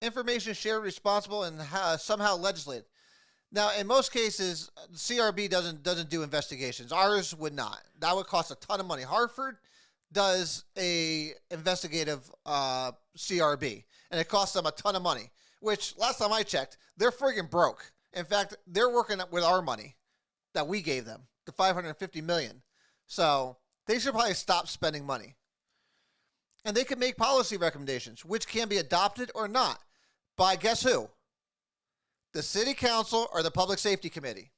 Information shared, responsible, and somehow legislated. Now, in most cases, the CRB doesn't do investigations. Ours would not. That would cost a ton of money. Hartford does a investigative CRB, and it costs them a ton of money. Which last time I checked, they're friggin' broke. In fact, they're working with our money that we gave them, the $550 million. So they should probably stop spending money. And they can make policy recommendations, which can be adopted or not by guess who? The city council or the public safety committee.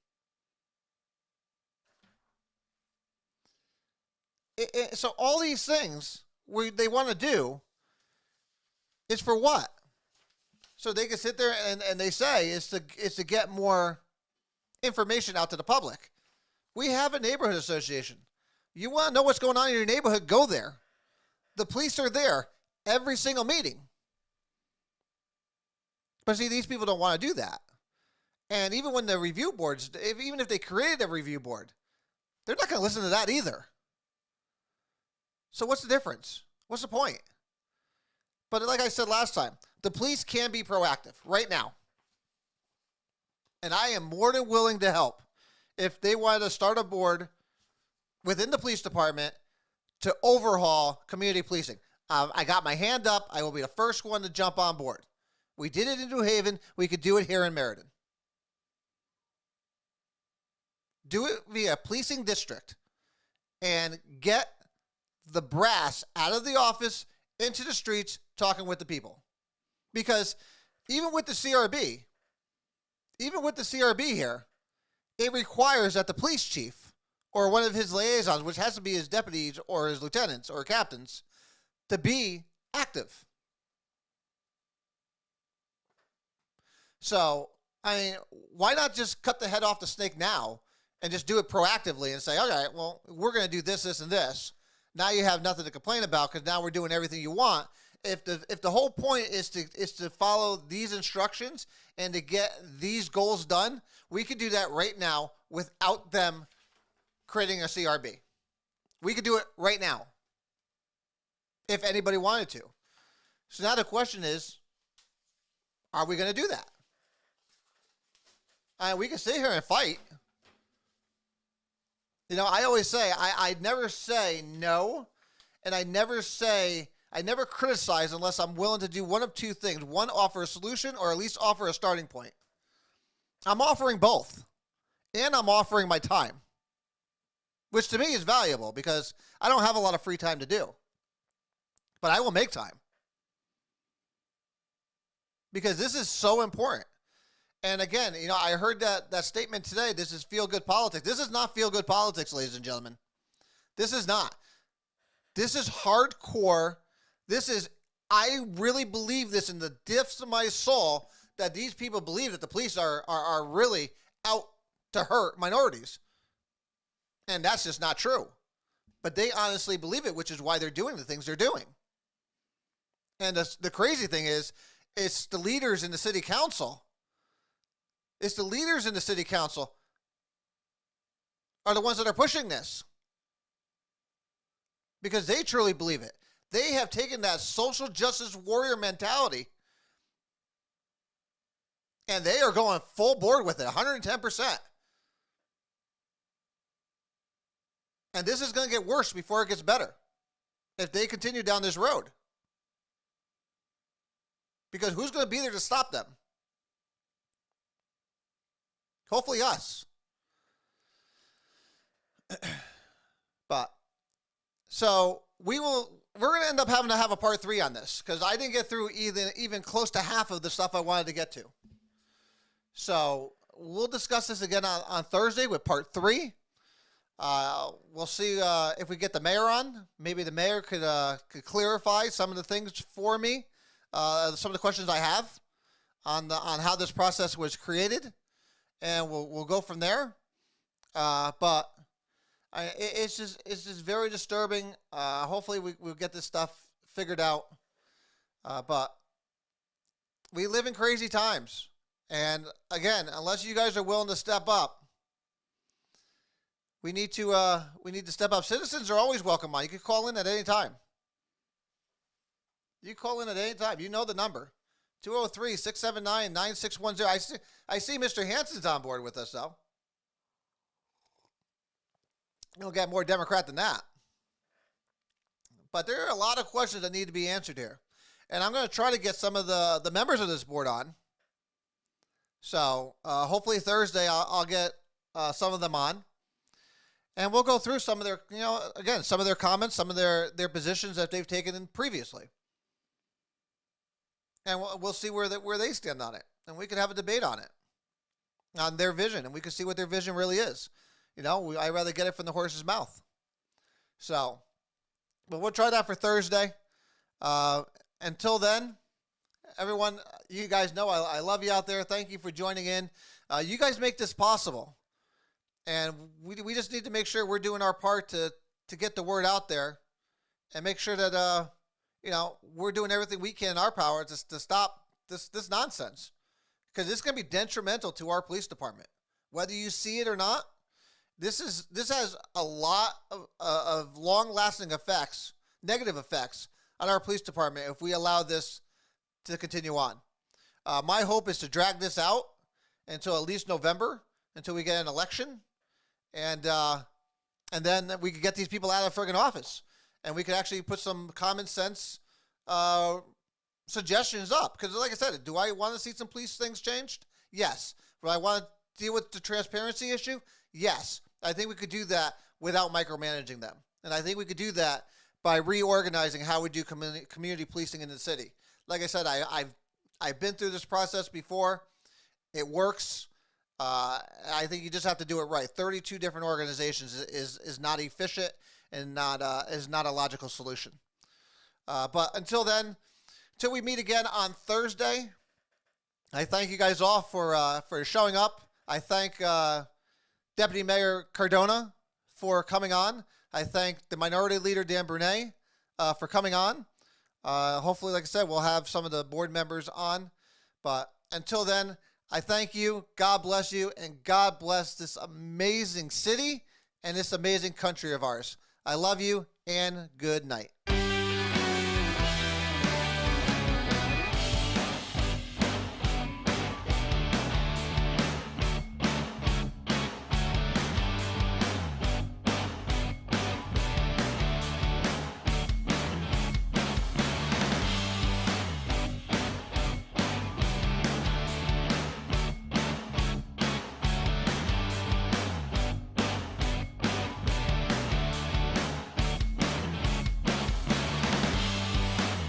So all these things they want to do is for what? So they can sit there and they say it's to get more information out to the public. We have a neighborhood association. You want to know what's going on in your neighborhood, go there. The police are there every single meeting. But see, these people don't want to do that. And even when the review boards, even if they created a review board, they're not going to listen to that either. So what's the difference? What's the point? But like I said last time, the police can be proactive right now. And I am more than willing to help if they wanted to start a board within the police department to overhaul community policing. I got my hand up. I will be the first one to jump on board. We did it in New Haven. We could do it here in Meriden. Do it via policing district and get the brass out of the office into the streets talking with the people. Because even with the CRB here, it requires that the police chief or one of his liaisons, which has to be his deputies or his lieutenants or captains, to be active. So, I mean, why not just cut the head off the snake now and just do it proactively and say, all right, well, we're going to do this, this, and this. Now you have nothing to complain about because now we're doing everything you want. If the whole point is to follow these instructions and to get these goals done, we could do that right now without them creating a CRB. We could do it right now if anybody wanted to. So now the question is, are we going to do that? We can sit here and fight. You know, I always say, I never say no, and I never criticize unless I'm willing to do one of two things. One, offer a solution, or at least offer a starting point. I'm offering both, and I'm offering my time, which to me is valuable because I don't have a lot of free time to do. But I will make time because this is so important. And again, you know, I heard that statement today, this is feel-good politics. This is not feel-good politics, ladies and gentlemen. This is not. This is hardcore. I really believe this in the depths of my soul that these people believe that the police are really out to hurt minorities. And that's just not true. But they honestly believe it, which is why they're doing the things they're doing. And the crazy thing is, it's the leaders in the city council. It's the leaders in the city council are the ones that are pushing this. Because they truly believe it. They have taken that social justice warrior mentality and they are going full board with it, 110%. And this is going to get worse before it gets better if they continue down this road. Because who's going to be there to stop them? Hopefully us. But, so we're going to end up having to have a part 3 on this because I didn't get through even close to half of the stuff I wanted to get to. So we'll discuss this again on Thursday with part 3. We'll see if we get the mayor on. Maybe the mayor could clarify some of the things for me, some of the questions I have on how this process was created, and we'll go from there. But it's just very disturbing. Hopefully we'll get this stuff figured out. But we live in crazy times, and again, unless you guys are willing to step up. We need to step up. Citizens are always welcome on. You can call in at any time. You call in at any time. You know the number. 203-679-9610. I see Mr. Hansen's on board with us, though. You'll get more Democrat than that. But there are a lot of questions that need to be answered here. And I'm going to try to get some of the members of this board on. So hopefully Thursday I'll get some of them on. And we'll go through some of their, some of their comments, some of their positions that they've taken in previously. And we'll see where they stand on it. And we can have a debate on it, on their vision. And we can see what their vision really is. I'd rather get it from the horse's mouth. So, but we'll try that for Thursday. Until then, everyone, you guys know I love you out there. Thank you for joining in. You guys make this possible. And we just need to make sure we're doing our part to get the word out there and make sure that, we're doing everything we can in our power to stop this nonsense. Because it's going to be detrimental to our police department. Whether you see it or not, this has a lot of long-lasting effects, negative effects, on our police department if we allow this to continue on. My hope is to drag this out until at least November, until we get an election, and then we could get these people out of friggin' office, and we could actually put some common sense suggestions up. Because like I said, do I want to see some police things changed? Yes. Do I want to deal with the transparency issue? Yes. I think we could do that without micromanaging them. And I think we could do that by reorganizing how we do community policing in the city. Like I said, I've been through this process before. It works. I think you just have to do it right. 32 different organizations is not efficient and is not a logical solution. But until then, until we meet again on Thursday, I thank you guys all for showing up. I thank Deputy Mayor Cardona for coming on. I thank the Minority Leader, Dan Brunet, for coming on. Hopefully, like I said, we'll have some of the board members on. But until then, I thank you. God bless you. And God bless this amazing city and this amazing country of ours. I love you and good night.